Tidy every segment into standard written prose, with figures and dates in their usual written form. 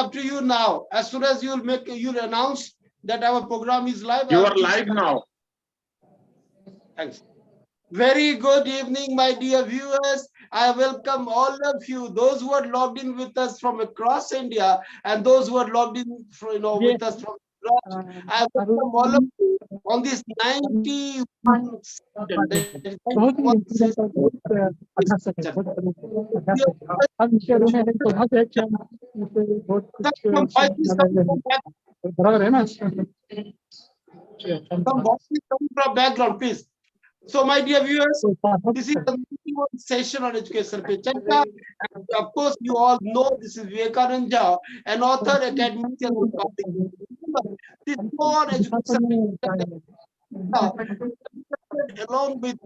up to you now. As soon as you'll announce that our program is live. You are live now. Thanks. Very good evening, my dear viewers. I welcome all of you, those who are logged in with us from across India and those who are logged in with us from abroad. I welcome all of you on this 91 from background, please. So, my dear viewers, this is the session on education pe Charcha. And of course, you all know this is Vivekanand, an author, academician. This on education along with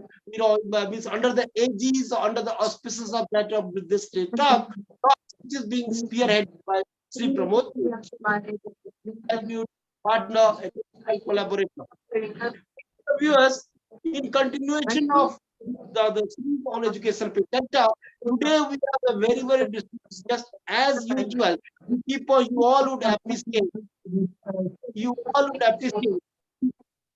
means under the aegis or under the auspices of that of this talk, which is being spearheaded by Sri Pramod, partner and collaborator. Viewers, in continuation of the series on education Charcha, today we have a very distinguished guest as usual. You all would appreciate.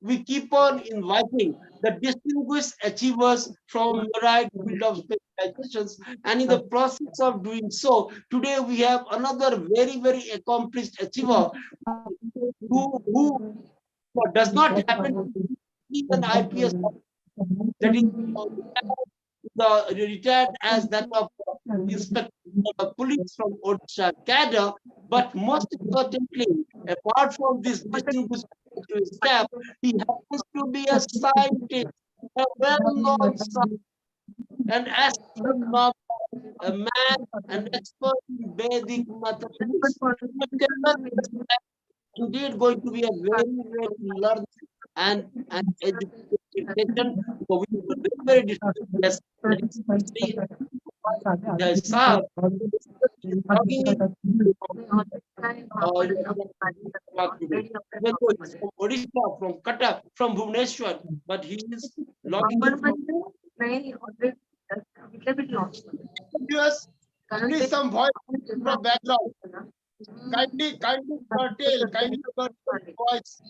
We keep on inviting the distinguished achievers from varied field of specializations, and in the process of doing so, today we have another very accomplished achiever who does not happen to be an IPS, that is retired as that of Inspector of Police from Odisha cadre, but most importantly, apart from this distinguished staff, he happens to be a scientist, a well-known scientist, an astronomer, a man, an expert in Vedic mathematics. Indeed, going to be a very learned and educated. So we will be very distinguished. Odisha, from Kata, from Bhubaneswar, but he is logging in from please some voice from background. Kindly curtail voice.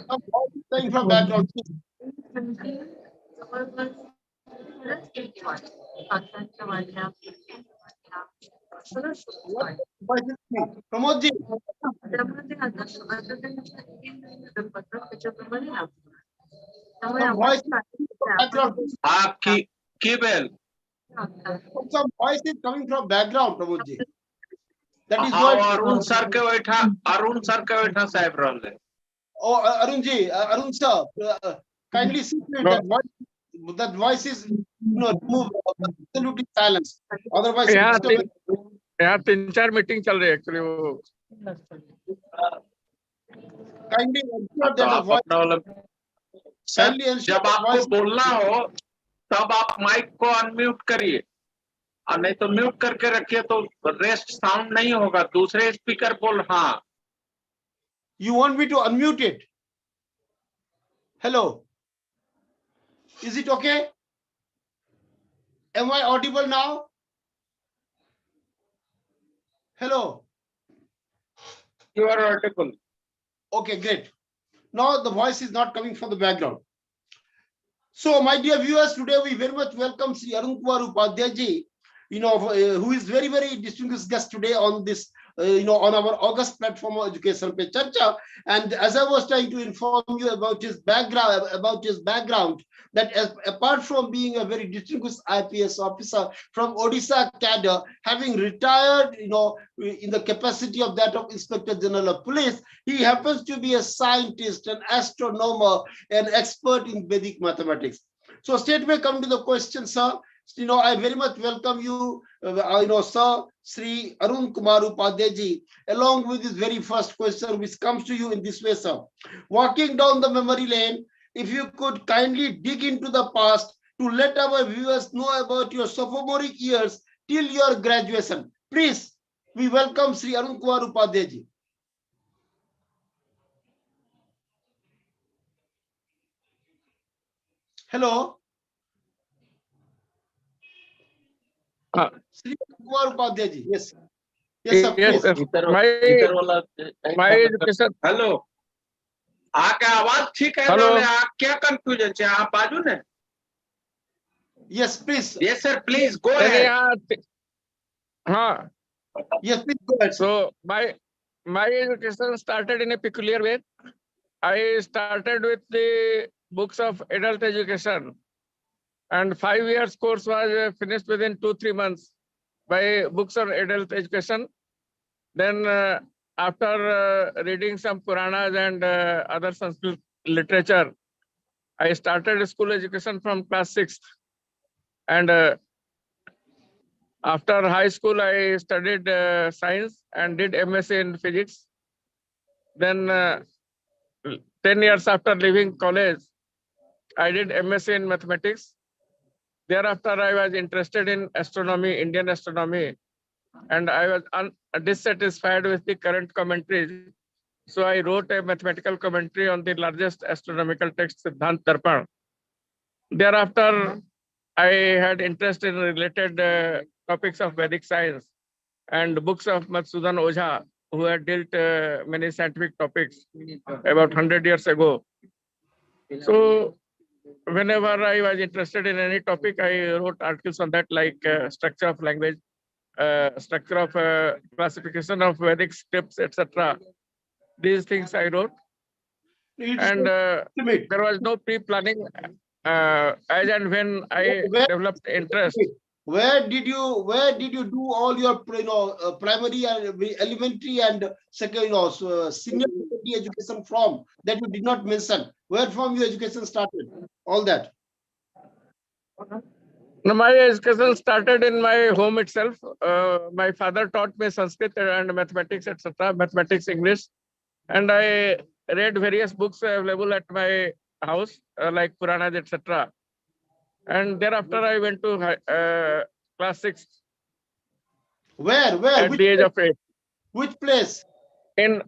Some voice coming from background. Pramodji. Some voice is coming from background, Pramodji. That is what Arun sir ke waitha sahib rahle. Oh, Arun sir, kindly see that voice is removed, absolutely silence. Otherwise, यहाँ 3-4 meeting चल रही है actually वो kindly ensure that the voice. Sir जब आपको बोलना हो तब आप माइक को अनम्यूट करिए और नहीं तो म्यूट करके रखिए तो रेस्ट साउंड नहीं होगा दूसरे स्पीकर बोल. हाँ, you want me to unmute it? Hello, is it okay? Am I audible now? Hello, you are audible. Okay, great. Now the voice is not coming from the background. So, my dear viewers, today we very much welcome Sri ARUN UPADHYAY ji, who is very distinguished guest today on this, on our August platform of Education Pe Charcha. And as I was trying to inform you about his background, that apart from being a very distinguished IPS officer from Odisha cadre, having retired, in the capacity of that of Inspector General of Police, he happens to be a scientist, an astronomer, an expert in Vedic mathematics. So, straightway come to the question, sir. I very much welcome you, sir, Sri ARUN Kumar UPADHYAY ji, along with this very first question, which comes to you in this way, sir. Walking down the memory lane, if you could kindly dig into the past to let our viewers know about your sophomoric years till your graduation. Please, we welcome Sri ARUN Kumar UPADHYAY ji. Hello. Sri Kumar UPADHYAY ji, yes. Yes, sir, Yes, please. yes. My education. Hello आके आवाज ठीक है Hello. ना आ क्या confusion છે आप बाजू ने Yes, please. yes sir please go अरे ahead यहाँ हाँ. Yes, please go ahead, sir. So my education started in a peculiar way. I started with the books of adult education, and 5 years course was finished within 2-3 months by books on adult education. Then after reading some Puranas and other Sanskrit literature, I started school education from class 6th. And after high school, I studied science and did MSc in physics. Then 10 years after leaving college, I did MSc in mathematics. Thereafter, I was interested in astronomy, Indian astronomy, and I was dissatisfied with the current commentaries. So I wrote a mathematical commentary on the largest astronomical text, Siddhant Darpan. Thereafter, I had interest in related topics of Vedic science and books of Madhusudan Ojha, who had dealt many scientific topics about 100 years ago. So whenever I was interested in any topic, I wrote articles on that, like structure of language, structure of classification of Vedic scripts, etc. These things I wrote. It's And ultimate. there was no pre-planning. As and when I developed interest. Where did you do all your primary and elementary and second senior secondary education from that you did not mention? Where from your education started? All that. No, my education started in my home itself. My father taught me Sanskrit and mathematics, etc., mathematics, English, and I read various books available at my house, like Puranas, etc. And thereafter, I went to class 6. Where? At the age of 8. Which place? In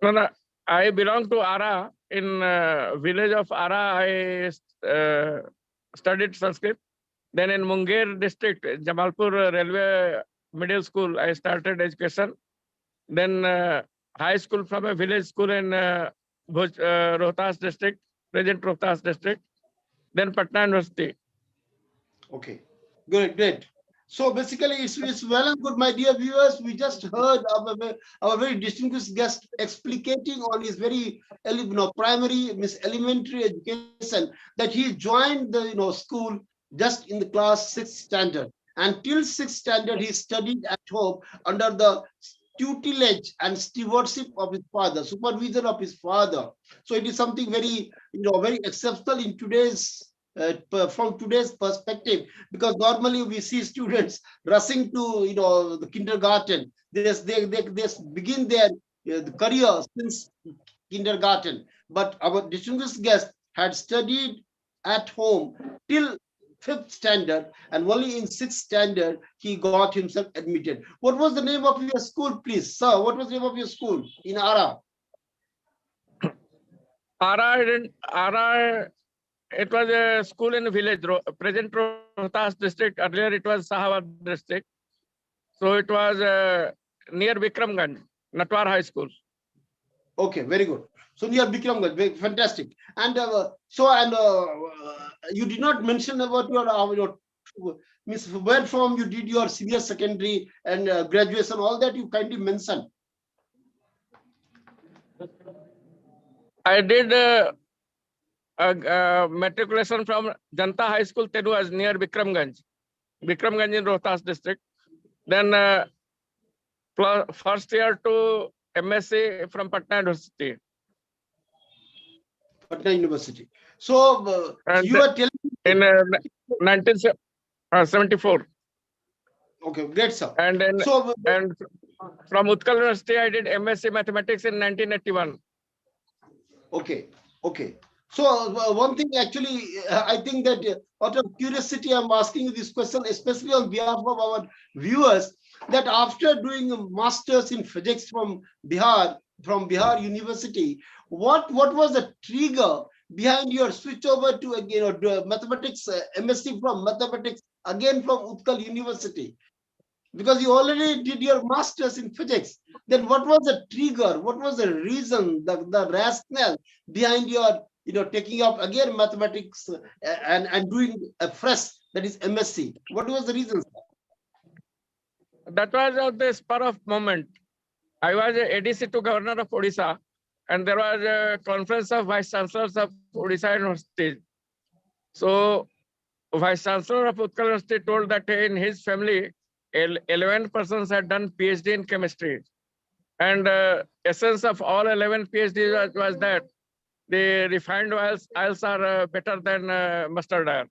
no, I belong to Ara. In village of Ara, I studied Sanskrit. Then in Munger district, Jamalpur Railway Middle School, I started education. Then high school from a village school in Rohtas district, present Rohtas district. Then Patna University. Okay, great. So basically, it's well and good, my dear viewers. We just heard our very distinguished guest explicating on his very primary, elementary education, that he joined the school just in the class 6th standard, and till 6th standard he studied at home under the tutelage and stewardship of his father, supervision of his father. So it is something very very exceptional in today's from today's perspective, because normally we see students rushing to the kindergarten. They begin their career since kindergarten, but our distinguished guest had studied at home till 5th standard, and only in 6th standard he got himself admitted. What was the name of your school, please, sir? What was the name of your school in Ara? Ara, it was a school in a village, present Rohtas district. Earlier it was Sahabad district. So it was near Vikramganj, Natwar High School. Okay, very good. So near Vikramganj, fantastic. And you did not mention about your Miss, where from you did your senior secondary and graduation, all that you kindly mentioned. I did matriculation from Janta High School, Teduas, near Vikramganj in Rohtas district. Then first year to MSc from Patna University. Patna University. So you are telling in 1974. Okay, great, sir. And then and from Utkal University, I did MSc Mathematics in 1981. Okay. So one thing actually, I think that out of curiosity, I'm asking you this question, especially on behalf of our viewers, that after doing a master's in physics from Bihar University, what was the trigger behind your switch over to mathematics, MSc from mathematics again from Utkal University? Because you already did your master's in physics. Then what was the trigger? What was the reason, the rationale behind your, taking up again mathematics and doing a fresh, that is MSc? What was the reason? That was of the spur of moment. I was ADC to Governor of Odisha, and there was a conference of Vice Chancellors of Odisha University. So Vice Chancellor of Utkal University told that in his family, 11 persons had done PhD in chemistry. And essence of all 11 PhDs was that the refined oils are better than mustard oil.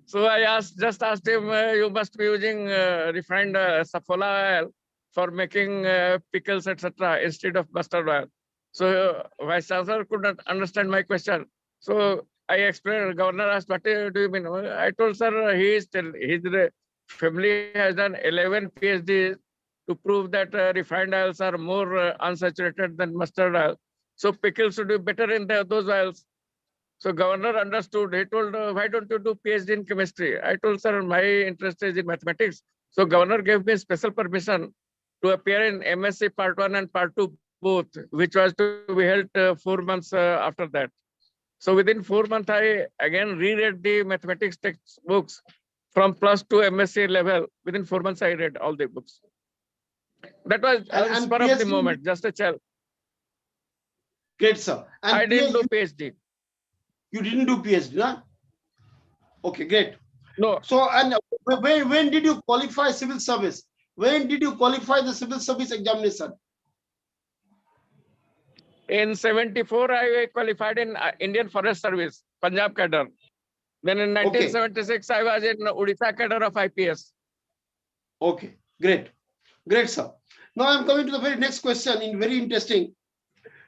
So I just asked him, you must be using refined safflower oil for making pickles, etc., instead of mustard oil. So Vice Chancellor could not understand my question. So I explained, Governor asked, what do you mean? I told, sir, his family has done 11 PhDs to prove that refined oils are more unsaturated than mustard oil. So pickles should be better in those oils. So Governor understood. He told, why don't you do PhD in chemistry? I told, sir, my interest is in mathematics. So Governor gave me special permission to appear in MSc Part 1 and Part 2 both, which was to be held 4 months after that. So within 4 months, I again reread the mathematics textbooks from plus to MSc level. Within 4 months, I read all the books. That was a spur of the moment, just a child. Great, sir. And I didn't do PhD. You didn't do PhD, huh? Okay, great. No. So, and when did you qualify civil service? When did you qualify the civil service examination? In 74, I qualified in Indian Forest Service, Punjab cadre. Then in 1976, I was in Odisha cadre of IPS. Okay, great. Great, sir. Now I'm coming to the very next question, very interesting.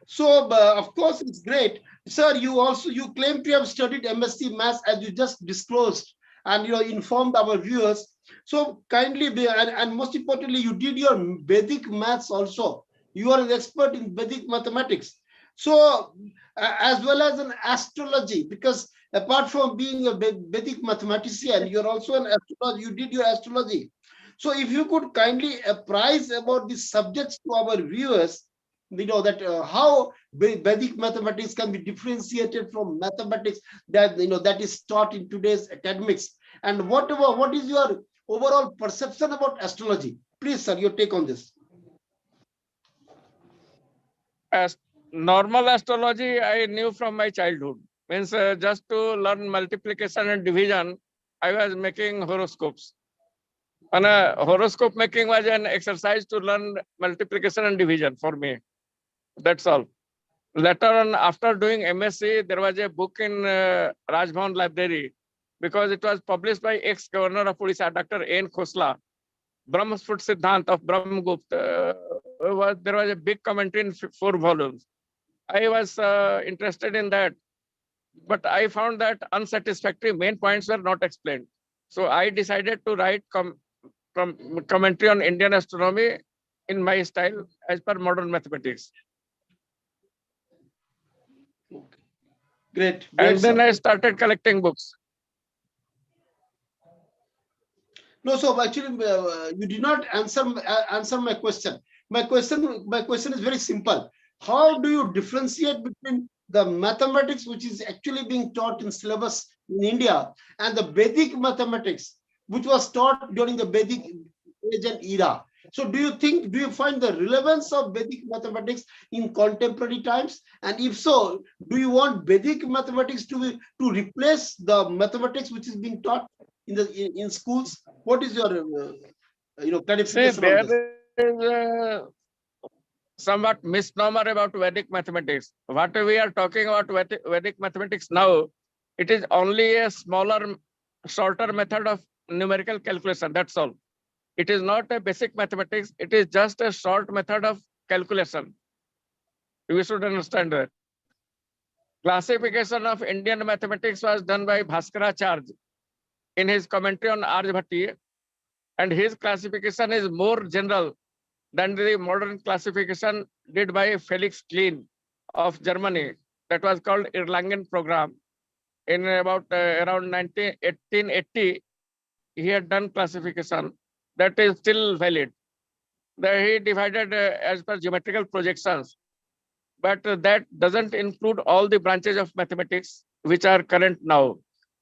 So, of course, it's great. Sir, you claim to have studied MSc Maths, as you just disclosed, and informed our viewers. So kindly, and most importantly, you did your Vedic Maths also. You are an expert in Vedic mathematics. So, as well as an astrology, because apart from being a Vedic mathematician, you're also an astrologer. You did your astrology. So if you could kindly apprise about these subjects to our viewers, that how Vedic mathematics can be differentiated from mathematics that that is taught in today's academics, and what is your overall perception about astrology? Please, sir, your take on this. As normal astrology, I knew from my childhood. Means just to learn multiplication and division, I was making horoscopes. And horoscope making was an exercise to learn multiplication and division for me. That's all. Later on, after doing MSc, there was a book in Rajbhavan Library, because it was published by ex-governor of Odisha, Dr. N. Khosla, Brahmasput Siddhant of Brahmagupta. There was a big commentary in 4 volumes. I was interested in that, but I found that unsatisfactory. Main points were not explained. So I decided to write commentary on Indian astronomy in my style as per modern mathematics. Great. And then I started collecting books. No, so actually, you did not answer my question. My question is very simple. How do you differentiate between the mathematics which is actually being taught in syllabus in India and the Vedic mathematics which was taught during the Vedic age and era? So do you find the relevance of Vedic mathematics in contemporary times? And if so, do you want Vedic mathematics to replace the mathematics which is being taught in schools? What is your clarification on this? There is somewhat misnomer about Vedic mathematics. What we are talking about Vedic mathematics now, it is only a smaller, shorter method of numerical calculation. That's all. It is not a basic mathematics. It is just a short method of calculation. We should understand that. Classification of Indian mathematics was done by Bhaskaracharya in his commentary on Aryabhatti, and his classification is more general than the modern classification did by Felix Klein of Germany. That was called Erlangen program. In about around 1880, he had done classification that is still valid. He divided as per geometrical projections, but that doesn't include all the branches of mathematics which are current now.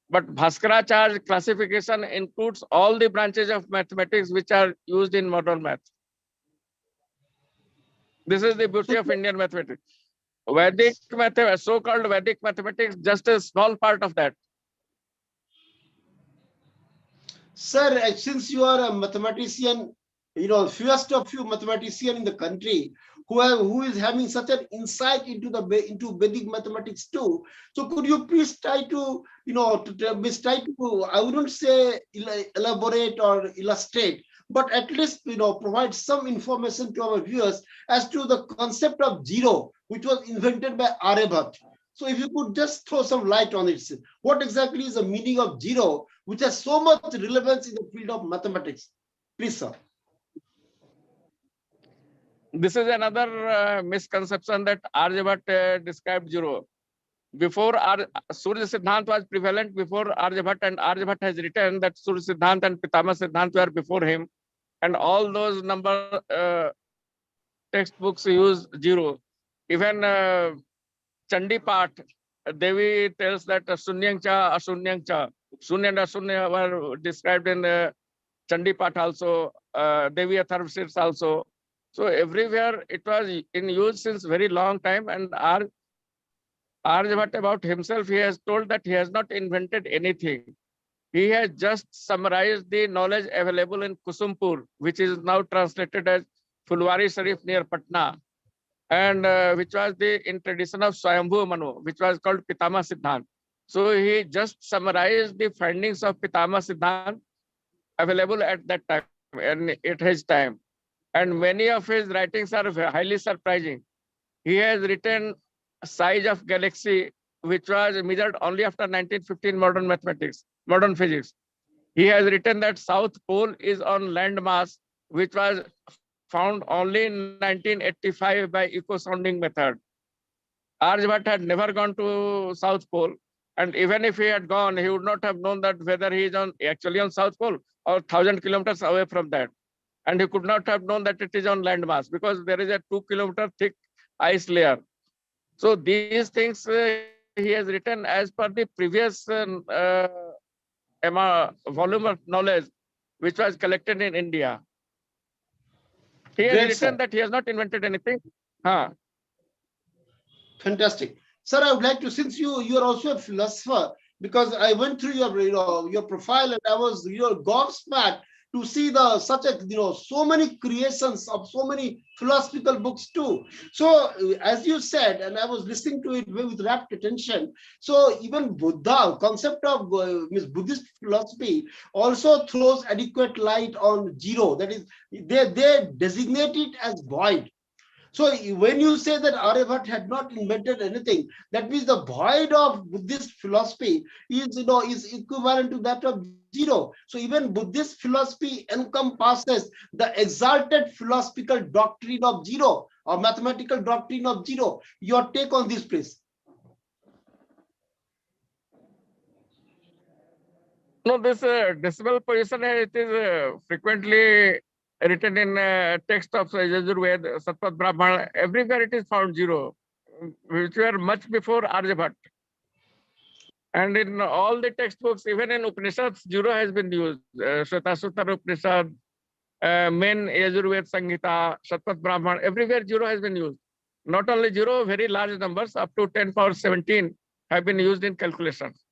But Bhaskaracharya's classification includes all the branches of mathematics which are used in modern math. This is the beauty of Indian mathematics. Vedic mathematics, so-called Vedic mathematics, just a small part of that. Sir, since you are a mathematician, fewest of few mathematician in the country who is having such an insight into Vedic mathematics too. So could you please try to, I wouldn't say elaborate or illustrate, but at least, provide some information to our viewers as to the concept of zero, which was invented by Aryabhat. So if you could just throw some light on it, what exactly is the meaning of zero, which has so much relevance in the field of mathematics? Please, sir. This is another misconception that Aryabhat described zero. Before Surya Siddhant was prevalent before Aryabhat, and Aryabhat has written that Surya Siddhant and Pitama Siddhant were before him, and all those number textbooks use zero. Even Chandi Path, Devi tells that Sunyang Cha, Asunyang Cha. Sunya and Asunya were described in Chandi Path also, Devi Atharvashirs also. So everywhere it was in use since very long time, and Aryabhat about himself, he has told that he has not invented anything. He has just summarized the knowledge available in Kusumpur, which is now translated as Fulwari Sharif near Patna, and which was in tradition of Swayambhu Manu, which was called Pitama Siddhant. So he just summarized the findings of Pitama Siddhant available at that time and at his time. And many of his writings are highly surprising. He has written size of galaxy, which was measured only after 1915 modern mathematics, modern physics. He has written that South Pole is on landmass, which was found only in 1985 by echo-sounding method. Aryabhat had never gone to South Pole, and even if he had gone, he would not have known that whether he is actually on South Pole or 1,000 kilometers away from that. And he could not have known that it is on landmass because there is a 2-kilometer thick ice layer. So these things he has written as per the previous volume of knowledge which was collected in India. He has written that he has not invented anything. Fantastic. Sir, I would like to, since you are also a philosopher, because I went through your profile and I was gobsmacked to see so many creations of so many philosophical books too. So as you said, and I was listening to it with rapt attention, so even Buddha, concept of Buddhist philosophy also throws adequate light on zero. That is, they designate it as void. So when you say that Aryabhat had not invented anything, that means the void of Buddhist philosophy is equivalent to that of zero. So even Buddhist philosophy encompasses the exalted philosophical doctrine of zero or mathematical doctrine of zero. Your take on this, please. No, this decimal position, it is frequently written in text of Yajurved, Satpat Brahman. Everywhere it is found zero, which were much before Aryabhat. And in all the textbooks, even in Upanishads, zero has been used. Shvetasutra Upanishad, main Yajurved Samhita, Satpat Brahman, everywhere zero has been used. Not only zero, very large numbers, up to 10 power 17, have been used in calculations.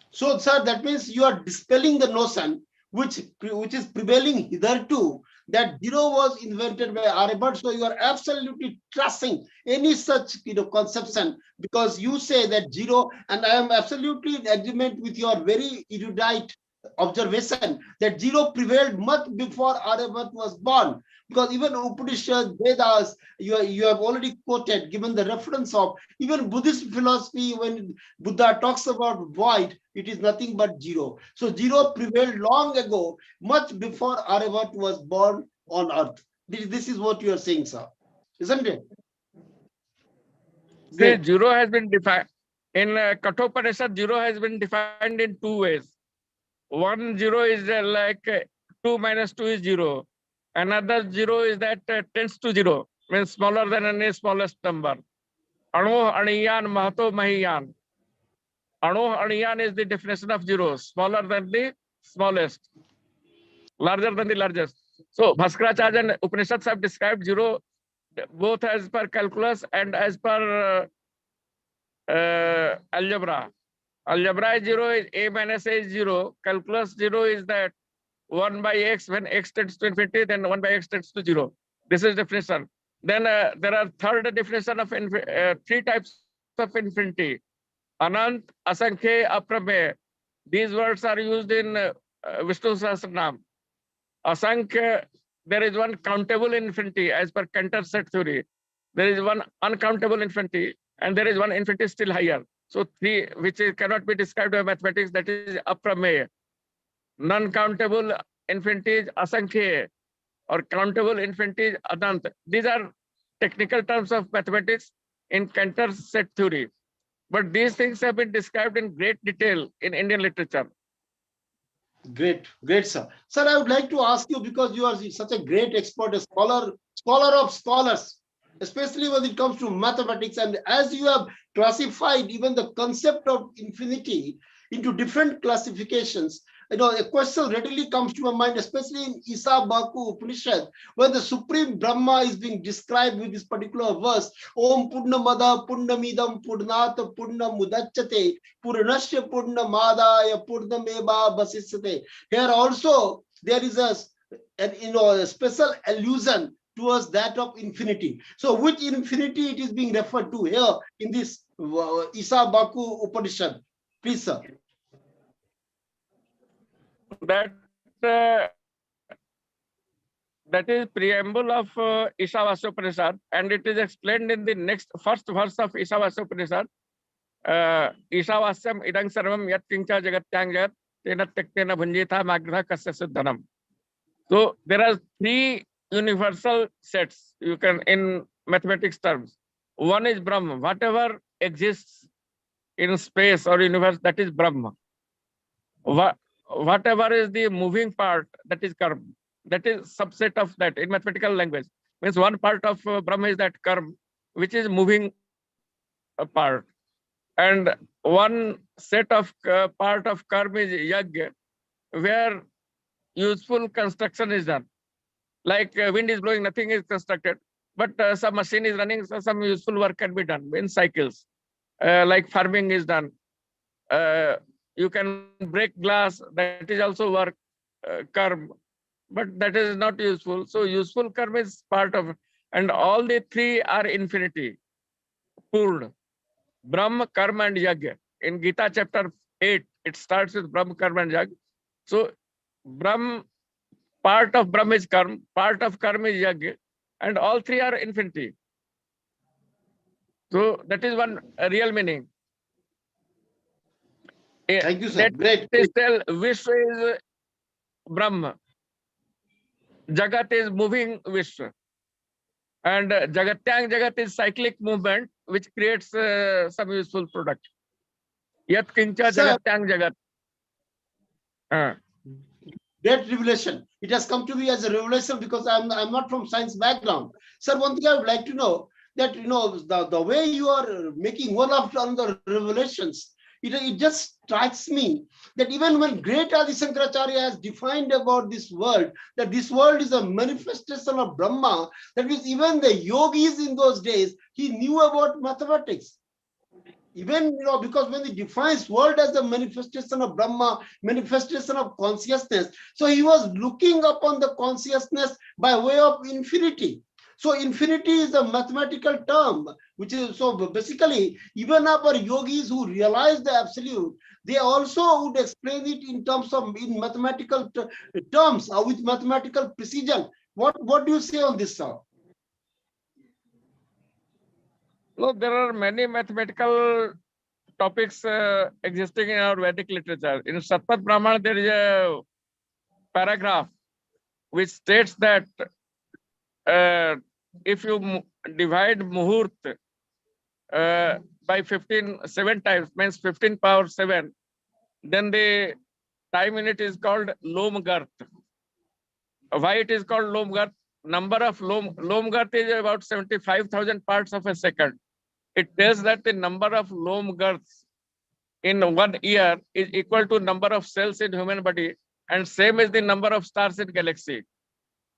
So, sir, that means you are dispelling the notion which is prevailing hitherto, that zero was invented by Aryabhat. So you are absolutely trusting any such conception, because you say that zero, and I am absolutely in agreement with your very erudite observation that zero prevailed much before Aryabhat was born. Because even Upanishads, Vedas, you have already quoted, given the reference of even Buddhist philosophy, when Buddha talks about void, it is nothing but zero. So zero prevailed long ago, much before Aryabhat was born on earth. This is what you are saying, sir, isn't it? See, zero has been defined in Kathopanishad. Zero has been defined in two ways. one zero is like 2 minus 2 is 0. Another 0 is that tends to 0, means smaller than any smallest number. Anu, Aniyan, Mahato, Mahiyan. Anu, Aniyan is the definition of 0, smaller than the smallest, larger than the largest. So Bhaskaracharya and Upanishads have described 0 both as per calculus and as per algebra. Algebra is 0, is a minus a is 0. Calculus 0 is that 1 by x, when x tends to infinity, then 1 by x tends to 0. This is definition. Then there are third definition of three types of infinity. Anant, Asankhya, Aprameya. These words are used in Vishnu Sahasranam. Asankhya, there is one countable infinity as per Cantor's set theory. There is one uncountable infinity, and there is one infinity still higher. So three, which cannot be described by mathematics, that is Aprameya. Non-countable infinity is Asankhya, or countable infinity is Anant. These are technical terms of mathematics in Cantor's set theory. But these things have been described in great detail in Indian literature. Great, great, sir. Sir, I would like to ask you, because you are such a great expert, a scholar of scholars, especially when it comes to mathematics, and as you have classified even the concept of infinity into different classifications, a question readily comes to my mind, especially in Isa Baku Upanishad, where the Supreme Brahma is being described with this particular verse, Om Purnamada Purnamidam Purnata Purnamudachate Purnasya Purnamadaya Purnameba Basisate. Here also there is a special allusion towards that of infinity. So which infinity it is being referred to here in this Isa Baku Upanishad? Please, sir. That is preamble of Ishavasya Upanishad, and it is explained in the first verse of Ishavasya Upanishad. Ishavasyam idang sarvam yat kincha jagatyang jagat tena tektena bhunjita magratha kasya siddhanam. So there are three universal sets you can in mathematics terms. One is Brahma, whatever exists in space or universe, that is Brahma. Whatever is the moving part, that is karma. That is subset of that in mathematical language. Means one part of Brahma is that karma, which is moving part. And one set of part of karma is yajna, where useful construction is done. Like wind is blowing, nothing is constructed, but some machine is running, so some useful work can be done in cycles. Like farming is done. You can break glass, that is also work, karma, but that is not useful. So useful karma is part of, and all the three are infinity, Purna, Brahma, Karma and Yajna. In Gita chapter 8, it starts with Brahma, Karma and Yajna. So Brahma, part of Brahma is Karma, part of Karma is Yajna, and all three are infinity. So that is one real meaning. Thank you, sir. Great. Tell Vishwa is Brahma. Jagat is moving Vishwa. And Jagatyang Jagat is cyclic movement, which creates some useful product. Yat kincha Jagatyang Jagat. Great revelation. It has come to me as a revelation because I'm not from science background. Sir, one thing I would like to know, that the way you are making one after another revelations, it just strikes me that even when great Adi Shankaracharya has defined about this world, that this world is a manifestation of Brahma, that means even the yogis in those days, he knew about mathematics. Even, because when he defines world as a manifestation of Brahma, manifestation of consciousness, so he was looking upon the consciousness by way of infinity. So infinity is a mathematical term, which is, so basically, even our yogis who realize the absolute, they also would explain it in terms of, in mathematical terms, with mathematical precision. What do you say on this, sir? Look, there are many mathematical topics existing in our Vedic literature. In Satpat Brahmana, there is a paragraph which states that if you divide Muhurt by 7 times, means 15 power 7, then the time unit is called loam girth. Why it is called loam girth? Number of loam girth is about 75,000 parts of a second. It tells that the number of loam girths in 1 year is equal to number of cells in human body, and same as the number of stars in galaxy.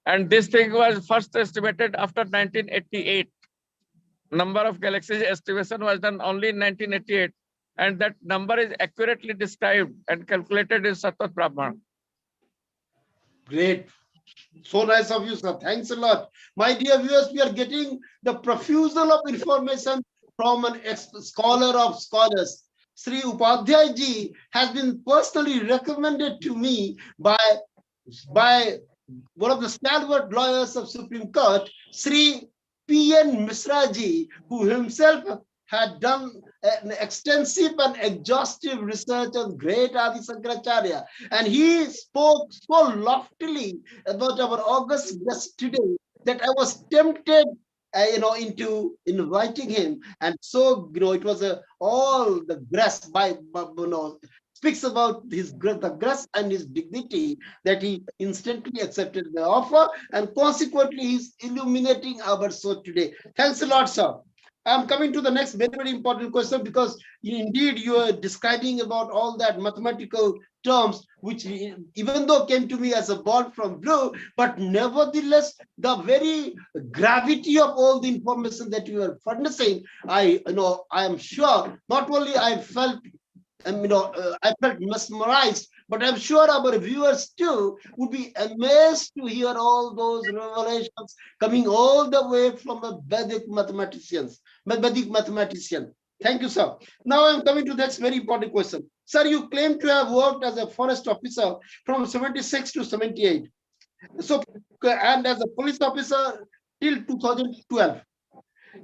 And this thing was first estimated after 1988. Number of galaxies estimation was done only in 1988, and that number is accurately described and calculated in Sattvat Brahman. Great. So nice of you, sir. Thanks a lot. My dear viewers, we are getting the profusion of information from an scholar of scholars. Sri Upadhyay ji has been personally recommended to me by one of the stalwart lawyers of Supreme Court, Sri P.N. Misra ji, who himself had done an extensive and exhaustive research on great Adi Sankaracharya. And he spoke so loftily about our august guest today that I was tempted into inviting him. And so, it was all the grace speaks about the grace and his dignity that he instantly accepted the offer, and consequently he's illuminating our soul today. Thanks a lot, sir. I'm coming to the next very, very important question, because indeed you are describing about all that mathematical terms, which even though came to me as a ball from blue, but nevertheless, the very gravity of all the information that you are furnishing, I am sure not only I felt mesmerized, but I'm sure our viewers too would be amazed to hear all those revelations coming all the way from a Vedic mathematician. Thank you, sir. Now I'm coming to that very important question. Sir, you claim to have worked as a forest officer from 76 to 78. So, and as a police officer till 2012.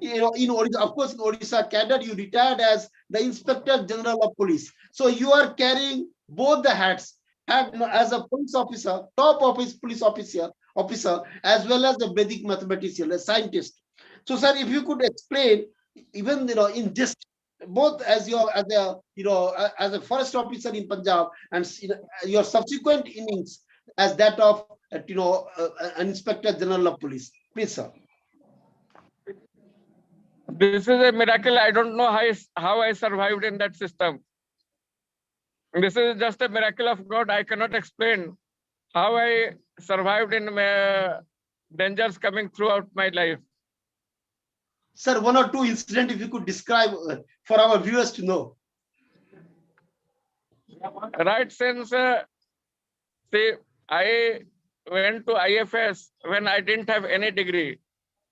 In Odisha, of course, in Odisha cadre, you retired as the Inspector General of Police. So you are carrying both the hats, as a police officer, top office police officer, as well as a Vedic mathematician, a scientist. So, sir, if you could explain, even in just both as a forest officer in Punjab and your subsequent innings as that of an Inspector General of Police, please, sir. This is a miracle. I don't know how I survived in that system. This is just a miracle of God. I cannot explain how I survived in dangers coming throughout my life. Sir, one or two incidents, if you could describe for our viewers to know. Right, since I went to IFS when I didn't have any degree.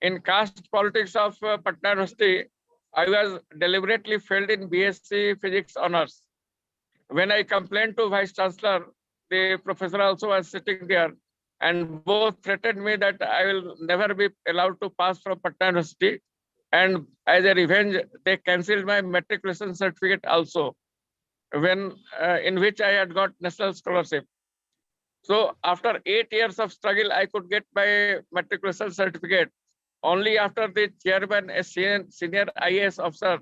In caste politics of Patna University, I was deliberately failed in BSc Physics Honours. When I complained to Vice Chancellor, the professor also was sitting there, and both threatened me that I will never be allowed to pass from Patna University. And as a revenge, they cancelled my matriculation certificate also, in which I had got national scholarship. So after 8 years of struggle, I could get my matriculation certificate. Only after the chairman, a senior IAS officer,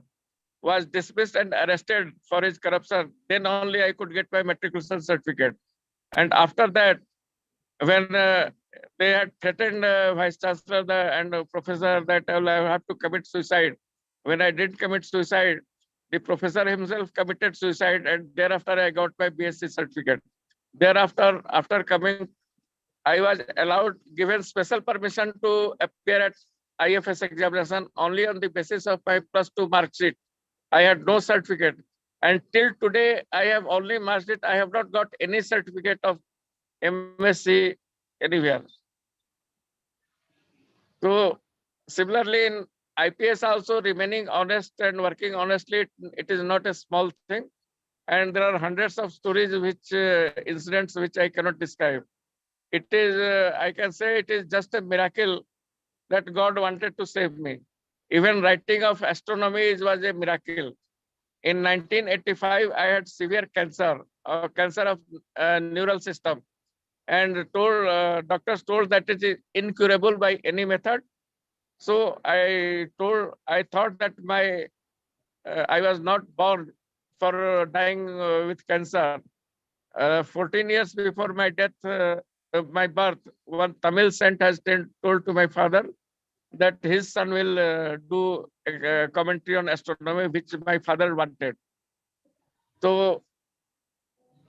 was dismissed and arrested for his corruption, then only I could get my matriculation certificate. And after that, when they had threatened Vice Chancellor and Professor that I will have to commit suicide, when I did commit suicide, the professor himself committed suicide, and thereafter I got my BSc certificate. Thereafter, after coming, I was given special permission to appear at IFS examination only on the basis of my +2 mark sheet. I had no certificate. And till today, I have only marked it. I have not got any certificate of MSc anywhere. So similarly, in IPS also, remaining honest and working honestly, it is not a small thing. And there are hundreds of stories, incidents which I cannot describe. It is, I can say it is just a miracle that God wanted to save me. Even writing of astronomy was a miracle. In 1985, I had severe cancer of neural system, and doctors told that it is incurable by any method. So I thought that I was not born for dying with cancer. 14 years before my death, my birth, one Tamil saint has told to my father that his son will do a commentary on astronomy, which my father wanted. So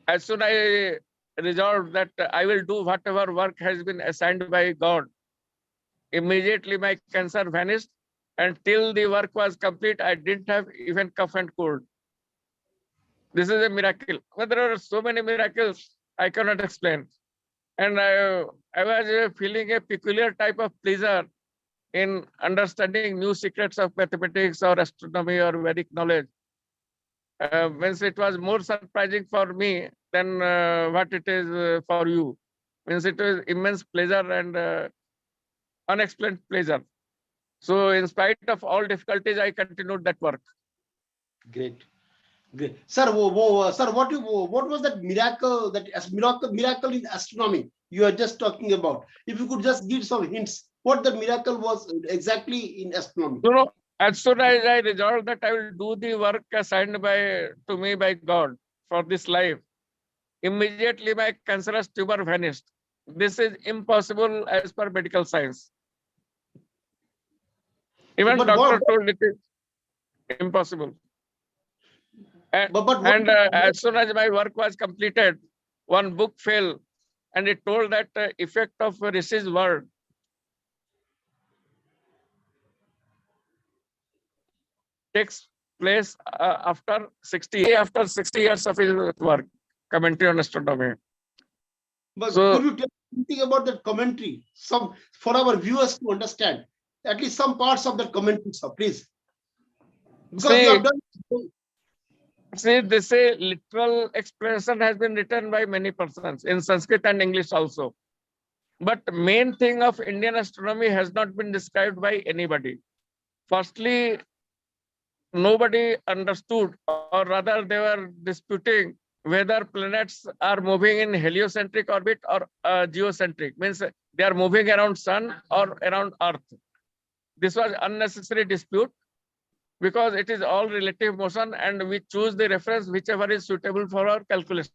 as soon as I resolved that I will do whatever work has been assigned by God, immediately my cancer vanished, and till the work was complete, I didn't have even cough and cold. This is a miracle. But there are so many miracles I cannot explain. And I was feeling a peculiar type of pleasure in understanding new secrets of mathematics or astronomy or Vedic knowledge. Means it was more surprising for me than what it is for you. Means it was immense pleasure and unexplained pleasure. So in spite of all difficulties, I continued that work. Great. Great. Sir, sir, what was that miracle, miracle in astronomy you are just talking about? If you could just give some hints, what the miracle was exactly in astronomy? So as soon as I resolved that I will do the work assigned to me by God for this life, immediately my cancerous tumor vanished. This is impossible as per medical science. Even doctor told it is impossible. And as soon as my work was completed, one book fell, and it told that effect of Rishi's word. Takes place after 60 years of his work, commentary on astronomy. But so, could you tell something about that commentary? Some for our viewers to understand, at least some parts of that commentary, sir, please. Because you have done. See, this literal explanation has been written by many persons in Sanskrit and English also. But main thing of Indian astronomy has not been described by anybody. Firstly, nobody understood, or rather they were disputing whether planets are moving in heliocentric orbit or geocentric, means they are moving around sun or around earth. This was unnecessary dispute because it is all relative motion and we choose the reference whichever is suitable for our calculation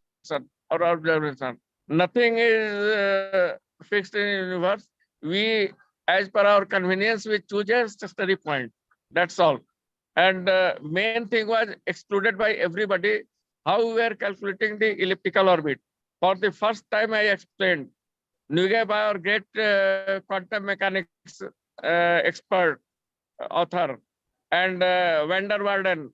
or observation. Nothing is fixed in the universe. We, as per our convenience, we choose a study point. That's all. And main thing was excluded by everybody how we are calculating the elliptical orbit. For the first time, I explained, Nugget, our great quantum mechanics expert, author, and van der Waerden,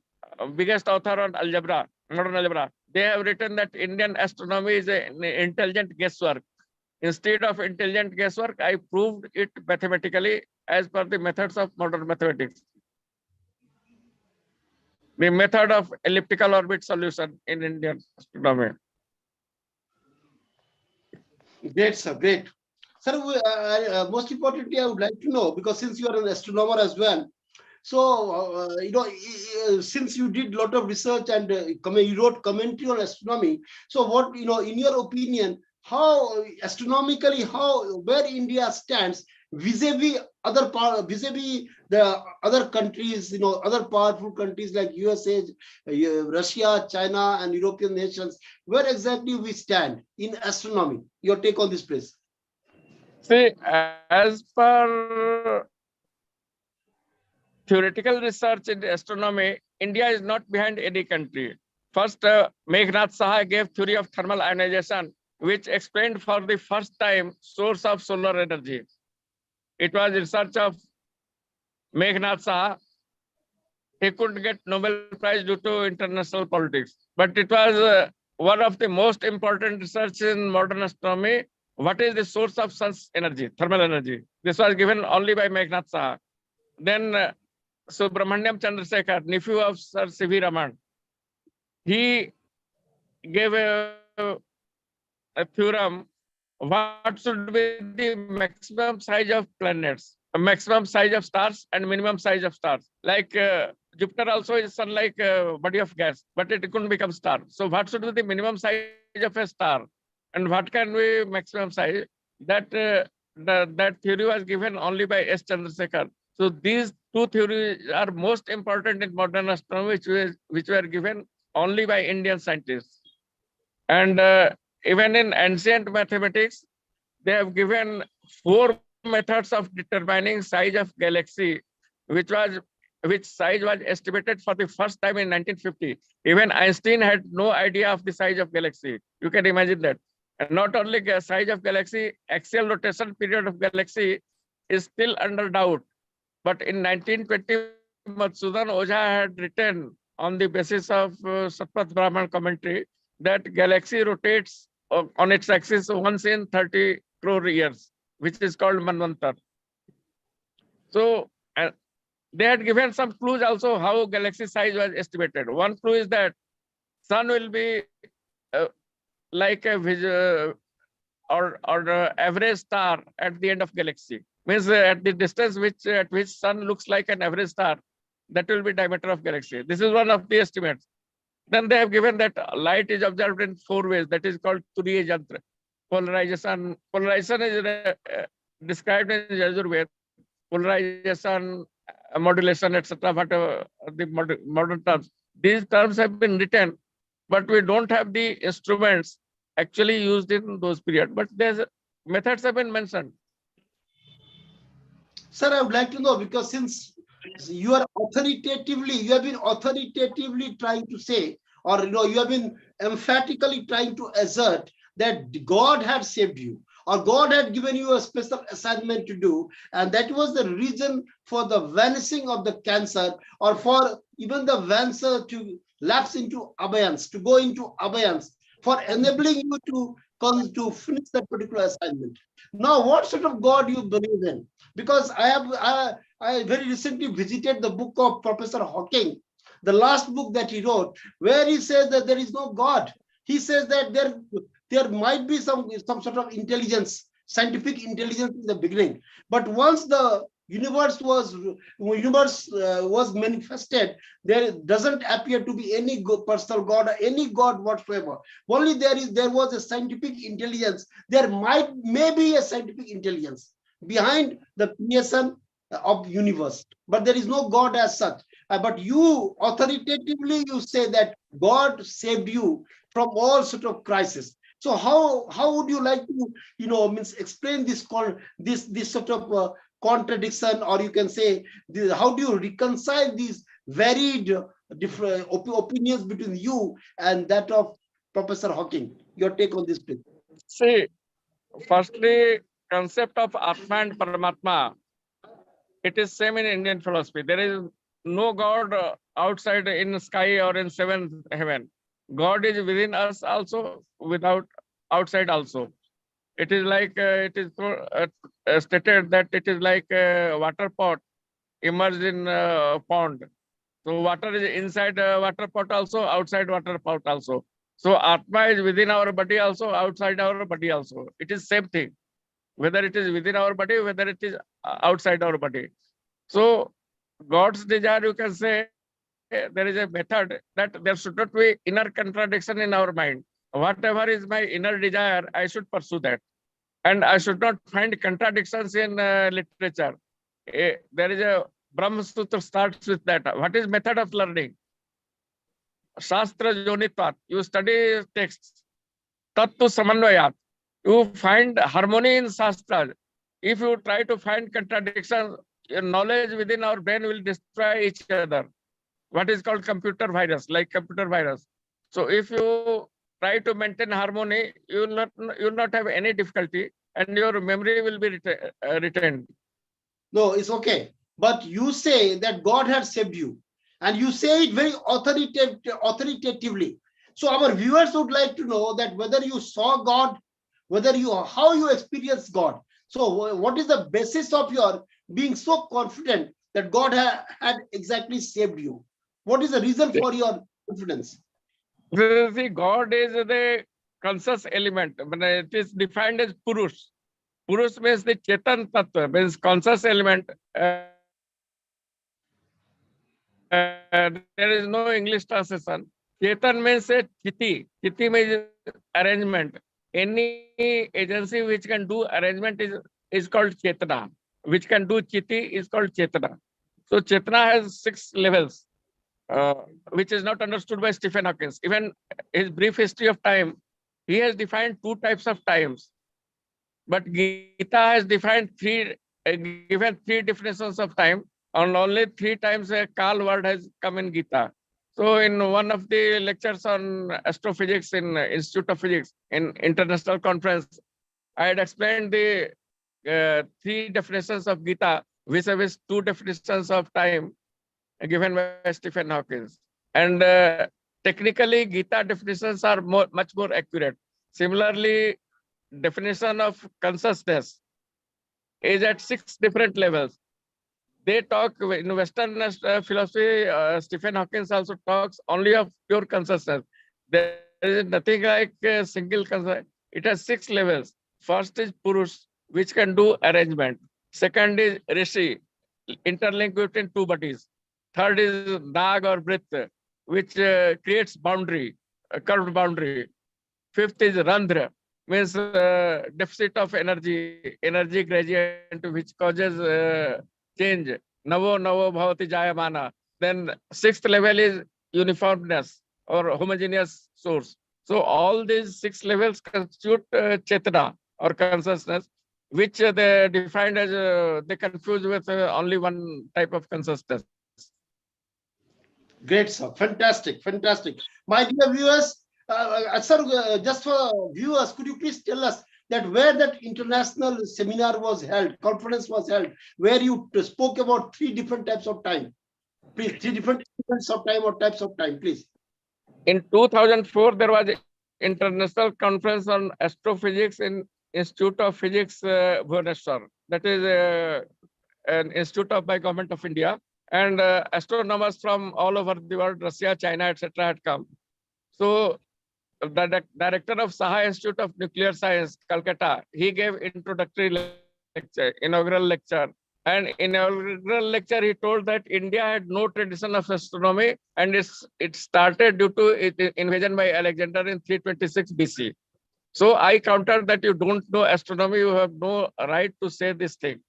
biggest author on algebra, modern algebra. They have written that Indian astronomy is an intelligent guesswork. Instead of intelligent guesswork, I proved it mathematically as per the methods of modern mathematics. The method of elliptical orbit solution in Indian astronomy. Great, sir. Great. Sir, most importantly, I would like to know, because since you are an astronomer as well, so, since you did a lot of research and you wrote commentary on astronomy, so what, in your opinion, how astronomically, where India stands vis-a-vis the other countries, other powerful countries like USA, Russia, China, and European nations, where exactly we stand in astronomy? Your take on this, please. See, as per theoretical research in astronomy, India is not behind any country. First, Meghnath Saha gave theory of thermal ionization, which explained for the first time source of solar energy. It was research of Meghnath Saha. He couldn't get Nobel Prize due to international politics. But it was one of the most important research in modern astronomy. What is the source of sun's energy, thermal energy? This was given only by Meghnath Saha. Then Subramaniam Chandrasekhar, nephew of Sir C.V. Raman, he gave a theorem what should be the maximum size of planets, a maximum size of stars and minimum size of stars. Like Jupiter also is sun-like body of gas, but it couldn't become star. So what should be the minimum size of a star? And what can be maximum size? That that theory was given only by S. Chandrasekhar. So these two theories are most important in modern astronomy, which were given only by Indian scientists. And even in ancient mathematics, they have given 4 methods of determining size of galaxy, which size was estimated for the first time in 1950. Even Einstein had no idea of the size of galaxy. You can imagine that. And not only size of galaxy, axial rotation period of galaxy is still under doubt. But in 1920, Madhusudan Ojha had written on the basis of Satpat Brahman commentary that galaxy rotates on its axis once in 30 crore years, which is called Manvantar. So they had given some clues also how galaxy size was estimated. One clue is that sun will be like a average star at the end of galaxy. Means at the distance at which sun looks like an average star, that will be diameter of galaxy. This is one of the estimates. Then they have given that light is observed in 4 ways. That is called Turiya Jantra. Polarization is described in Yajurved. Polarization, modulation, etc. Whatever the modern terms. These terms have been written, but we don't have the instruments actually used in those periods. But there's methods have been mentioned. Sir, I would like to know, because since you have been authoritatively trying to say, or you have been emphatically trying to assert that God had saved you, or God had given you a special assignment to do, and that was the reason for the vanishing of the cancer, or for even the cancer to lapse into abeyance, to go into abeyance, for enabling you to finish that particular assignment. Now, what sort of God you believe in? Because I very recently visited the book of Professor Hawking, the last book that he wrote, where he says that there is no God. He says that there might be some sort of intelligence, scientific intelligence in the beginning, but once the universe was manifested, there doesn't appear to be any personal God or any God whatsoever. Only there was a scientific intelligence. There may be a scientific intelligence behind the creation of universe, but there is no God as such. But you authoritatively you say that God saved you from all sort of crisis. So how would you like to explain this sort of contradiction, or you can say how do you reconcile these varied different opinions between you and that of Professor Hawking? Your take on this, please. See, firstly, concept of Atma and Paramatma, it is same in Indian philosophy. There is no God outside in the sky or in seventh heaven. God is within us also, without outside also. It is like it is stated that it is like a water pot immersed in a pond. So water is inside water pot also, outside water pot also. So Atma is within our body also, outside our body also. It is same thing, whether it is within our body, whether it is outside our body. So God's desire, you can say, there is a method that there should not be inner contradiction in our mind. Whatever is my inner desire, I should pursue that. And I should not find contradictions in literature. There is a Brahma Sutra starts with that. What is method of learning? Shastra Jonitvat. You study texts. Tattu Samanvayat. You find harmony in Shastra. If you try to find contradictions, your knowledge within our brain will destroy each other. What is called computer virus, like computer virus. So if you try to maintain harmony, you will not have any difficulty, and your memory will be retained. No, it's okay. But you say that God has saved you, and you say it very authoritatively. So our viewers would like to know that whether you saw God, how you experienced God. So what is the basis of your being so confident that God had exactly saved you? What is the reason for your confidence? See, God is the conscious element. It is defined as Purush. Purush means the Chetan Tattva, means conscious element. There is no English translation. Chetan means a Chiti. Chiti means arrangement. Any agency which can do arrangement is called Chetana. Which can do Chiti is called Chetana. So Chetana has 6 levels, which is not understood by Stephen Hawking. Even his brief history of time, he has defined two types of times, but Gita has defined given three definitions of time, and only three times a Kal word has come in Gita. So in one of the lectures on astrophysics in Institute of Physics in international conference, I had explained the three definitions of Gita vis-a-vis two definitions of time given by Stephen Hawking. And technically, Gita definitions are much more accurate. Similarly, definition of consciousness is at 6 different levels. They talk in Western philosophy. Stephen Hawking also talks only of pure consciousness. There is nothing like a single consciousness. It has 6 levels. First is Purush, which can do arrangement. Second is Rishi, interlinked between two bodies. Third is Nag or Brith, which creates boundary, a curved boundary. Fifth is Randhra, means deficit of energy gradient, which causes change. Navo bhavati jayamana. Then sixth level is uniformness or homogeneous source. So all these 6 levels constitute Chetana or consciousness, which they defined as they confuse with only one type of consciousness. Great, sir. Fantastic, fantastic. My dear viewers, sir, just for viewers, could you please tell us that where that international seminar was held, conference was held, where you spoke about 3 different types of time? Please, 3 different types of time or types of time, please. In 2004, there was an international conference on astrophysics in Institute of Physics, Bhubaneswar. That is an institute by Government of India. And astronomers from all over the world, Russia, China, etc., had come. So the director of Saha Institute of Nuclear Science, Calcutta, he gave introductory lecture, inaugural lecture. And in inaugural lecture, he told that India had no tradition of astronomy, and it started due to its invasion by Alexander in 326 BC. So I countered that you don't know astronomy, you have no right to say this thing.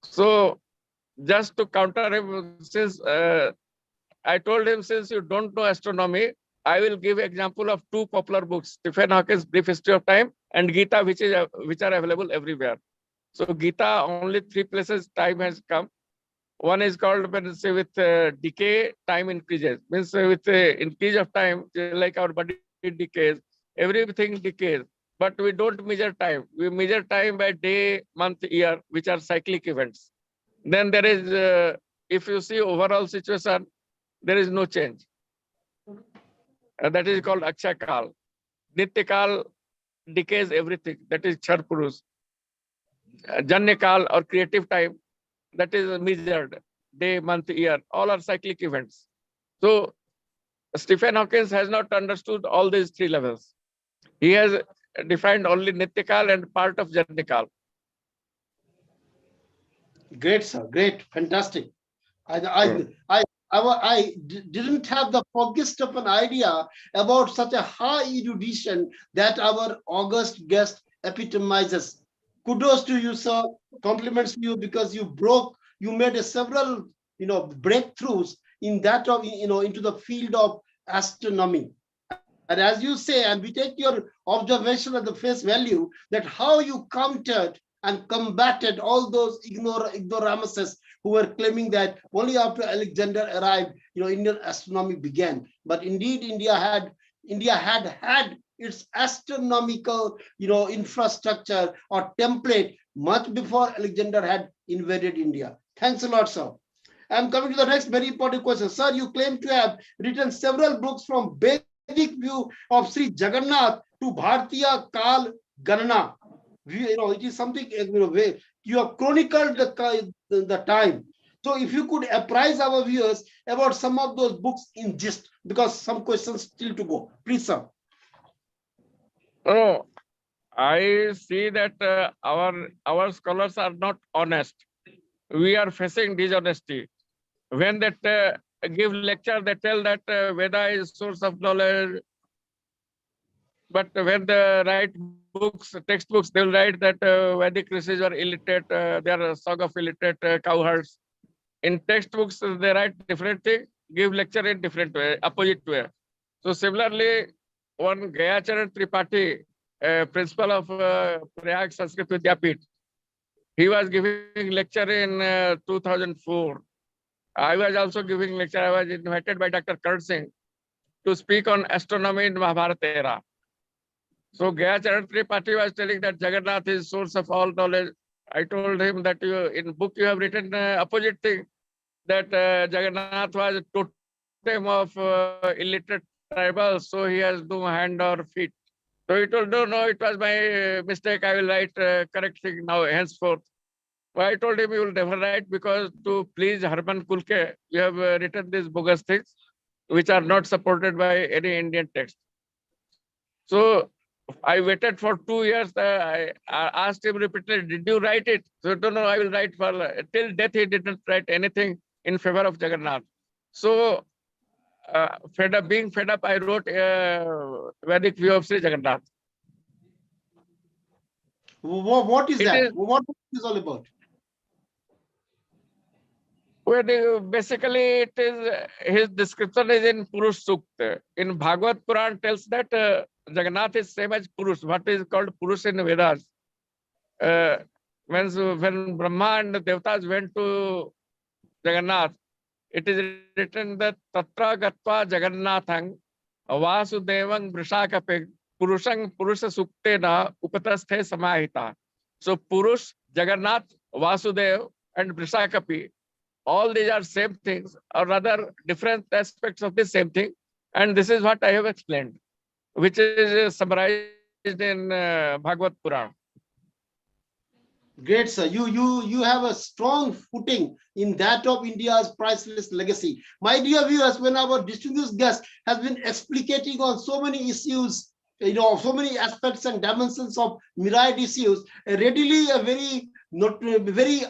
So just to counter him, since I told him, since you don't know astronomy, I will give example of 2 popular books, Stephen Hawking's Brief History of Time and Gita, which are available everywhere. So Gita, only 3 places time has come. One is called, say, with decay, time increases. Means with increase of time, like our body decays, everything decays. But we don't measure time. We measure time by day, month, year, which are cyclic events. Then there is, if you see overall situation, there is no change. That is called Akshakal. Nityakal decays everything. That is Char Purush. Janyakal or creative time, that is measured day, month, year. All are cyclic events. So Stephen Hawking has not understood all these 3 levels. He has defined only Nityakal and part of Janyakal. Great, sir. Great. Fantastic. I didn't have the foggiest of an idea about such a high erudition that our august guest epitomizes. Kudos to you, sir. Compliments to you, because you made several, breakthroughs in that of, into the field of astronomy. And as you say, and we take your observation at the face value, that how you countered and combated all those ignoramuses who were claiming that only after Alexander arrived, Indian astronomy began. But indeed, India had its astronomical, infrastructure or template much before Alexander had invaded India. Thanks a lot, sir. I'm coming to the next very important question. Sir, you claim to have written several books from Vedic view of Sri Jagannath to Bhartiya Kal Ganana. It is something, you have chronicled the time. So if you could apprise our viewers about some of those books in gist, because some questions still to go. Please, sir. Oh, I see that our scholars are not honest. We are facing dishonesty. When they give lecture, they tell that Veda is source of knowledge. But when they write books, textbooks, they'll write that Vedic rishis are illiterate, they are a song of illiterate cowherds. In textbooks, they write different thing, give lecture in different way, opposite way. So similarly, one Gayacharan Tripathi, principal of Prayag Sanskrit Vidyapith, he was giving lecture in 2004. I was also giving lecture. I was invited by Dr. Karan Singh to speak on astronomy in Mahabharata era. So Gayacharan Tripathi was telling that Jagannath is source of all knowledge. I told him that in book you have written opposite thing, that Jagannath was a totem of illiterate tribals, so he has no hand or feet. So he told, no, it was my mistake. I will write correct thing now, henceforth. So I told him, you will never write, because to please Harman Kulke, you have written these bogus things, which are not supported by any Indian text. So I waited for 2 years. I asked him repeatedly, did you write it? So no, I will write for, till death he didn't write anything in favor of Jagannath. So being fed up, I wrote Vedic view of Sri Jagannath. What is that? What is all about? Basically, it is his description is in Purush Sukta. In Bhagavad Puran tells that Jagannath is same as Purush. What is called Purush in Vedas? When Brahma and the Devatas went to Jagannath, it is written that Tatra Gatva Jagannathang Vasudevang Vrishakape Purushang Purusha Suktena Upatasthe Samahita. So Purush, Jagannath, Vasudev, and Vrishakapi, all these are same things, or rather different aspects of the same thing. And this is what I have explained, which is summarized in Bhagavad Puran. Great, sir. You have a strong footing in that of India's priceless legacy. My dear viewers, when our distinguished guest has been explicating on so many issues, so many aspects and dimensions of myriad issues, readily a very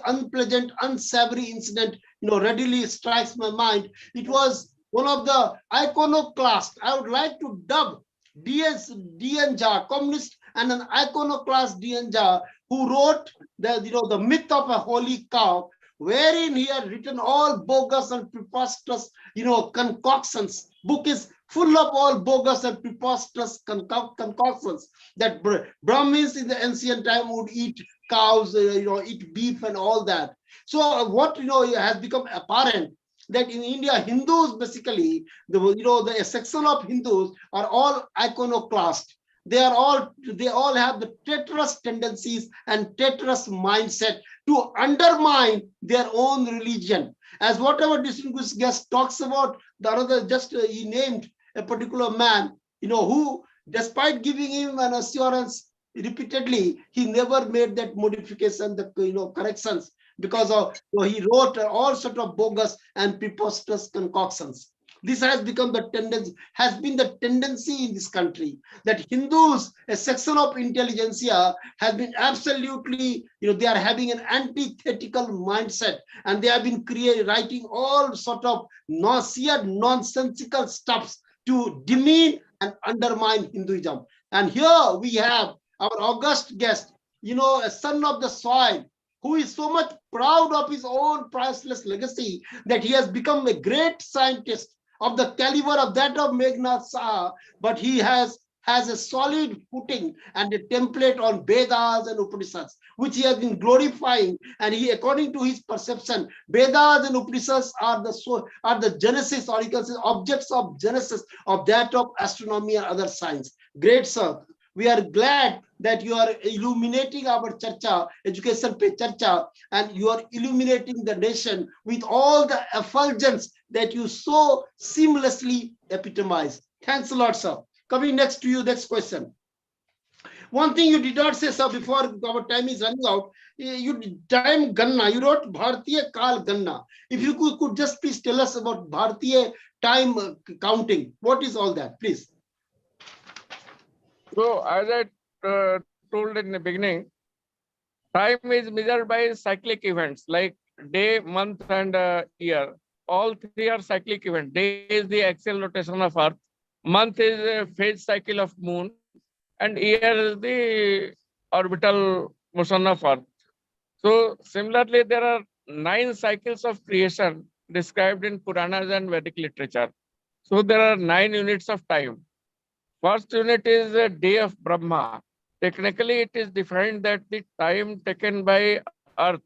unpleasant, unsavory incident, readily strikes my mind. It was one of the iconoclasts. I would like to dub D.N. Jha, communist and an iconoclast D.N. Jha, who wrote the myth of a holy cow, wherein he had written all bogus and preposterous, concoctions. Book is full of all bogus and preposterous concoctions that Brahmins in the ancient time would eat cows, eat beef and all that. So what has become apparent that in India, Hindus basically, the section of Hindus are all iconoclast. They all have the traitorous tendencies and traitorous mindset to undermine their own religion. As whatever distinguished guest talks about, the other he named a particular man, who, despite giving him an assurance repeatedly, he never made that modification, the corrections, because of he wrote all sort of bogus and preposterous concoctions. This has become the tendency in this country, that Hindus, a section of intelligentsia, has been absolutely, they are having an antithetical mindset, and they have been writing all sort of nonsensical stuffs to demean and undermine Hinduism. And here we have our august guest, a son of the soil, who is so much proud of his own priceless legacy that he has become a great scientist of the caliber of that of Meghnad Saha, but he has a solid footing and a template on Vedas and Upanishads, which he has been glorifying. And he, according to his perception, Vedas and Upanishads are the genesis, or you can say objects of genesis of that of astronomy and other science. Great, sir. We are glad that you are illuminating our Charcha, education pe Charcha, and you are illuminating the nation with all the effulgence that you so seamlessly epitomize. Thanks a lot, sir. Coming next to you, next question. One thing you did not say, sir, before our time is running out, you time Ganna, you wrote Bhartiya Kal Ganna. If you could just please tell us about Bhartiya time counting. What is all that, please? So, as I told in the beginning, time is measured by cyclic events like day, month, and year. All three are cyclic events. Day is the axial rotation of Earth, month is a phase cycle of Moon, and year is the orbital motion of Earth. So, similarly, there are 9 cycles of creation described in Puranas and Vedic literature. So, there are 9 units of time. First unit is a day of Brahma. Technically, it is defined that the time taken by Earth.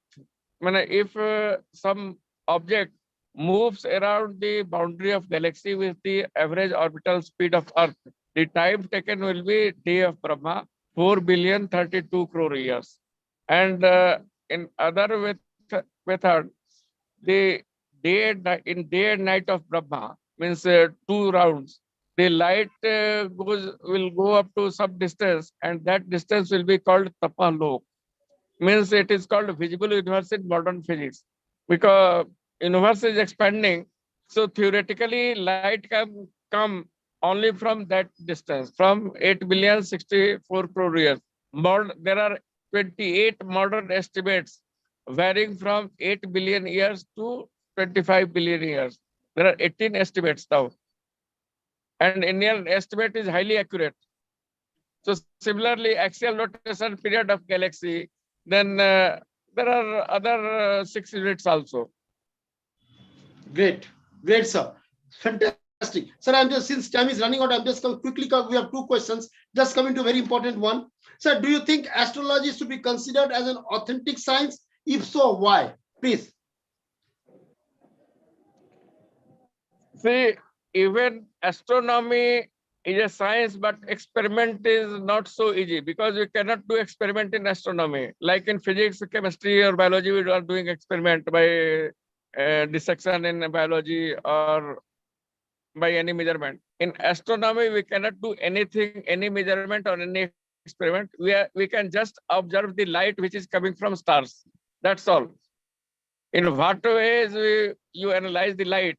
If some object moves around the boundary of galaxy with the average orbital speed of Earth, the time taken will be day of Brahma, 4,032 crore years. And in other method, the in day and night of Brahma means 2 rounds. The light will go up to some distance, and that distance will be called Tapalok. Means it is called visible universe in modern physics, because universe is expanding. So theoretically, light can come only from that distance, from 8,064 crore years. There are 28 modern estimates varying from 8 billion years to 25 billion years. There are 18 estimates now. And Indian estimate is highly accurate. So similarly, axial rotation period of galaxy, then there are other 6 units also. Great, great, sir. Fantastic. Sir, I'm just, since time is running out, I'm just going quickly, we have 2 questions. Just coming to a very important one. Sir, do you think astrology should be considered as an authentic science? If so, why? Please. See, even astronomy is a science, but experiment is not so easy, because we cannot do experiment in astronomy. Like in physics, chemistry, or biology, we are doing experiment by dissection in biology or by any measurement. In astronomy, we cannot do anything, any measurement or any experiment. We can just observe the light which is coming from stars. That's all. In what ways you analyze the light,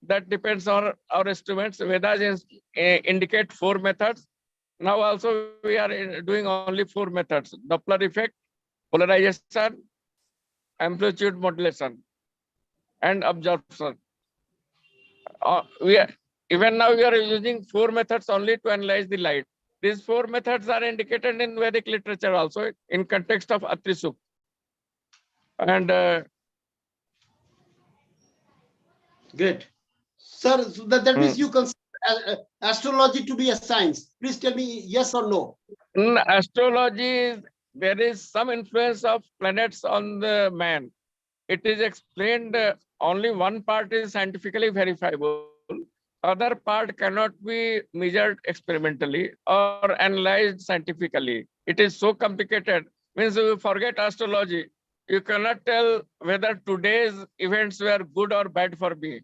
that depends on our instruments. Vedas indicate 4 methods. Now also we are doing only 4 methods: Doppler effect, polarization, amplitude modulation, and absorption. Even now we are using 4 methods only to analyze the light. These 4 methods are indicated in Vedic literature also in context of Atri Sukta. And great. Sir, so that means you consider astrology to be a science. Please tell me yes or no. In astrology, there is some influence of planets on the man. It is explained, only one part is scientifically verifiable. Other part cannot be measured experimentally or analyzed scientifically. It is so complicated. Means you forget astrology. You cannot tell whether today's events were good or bad for me.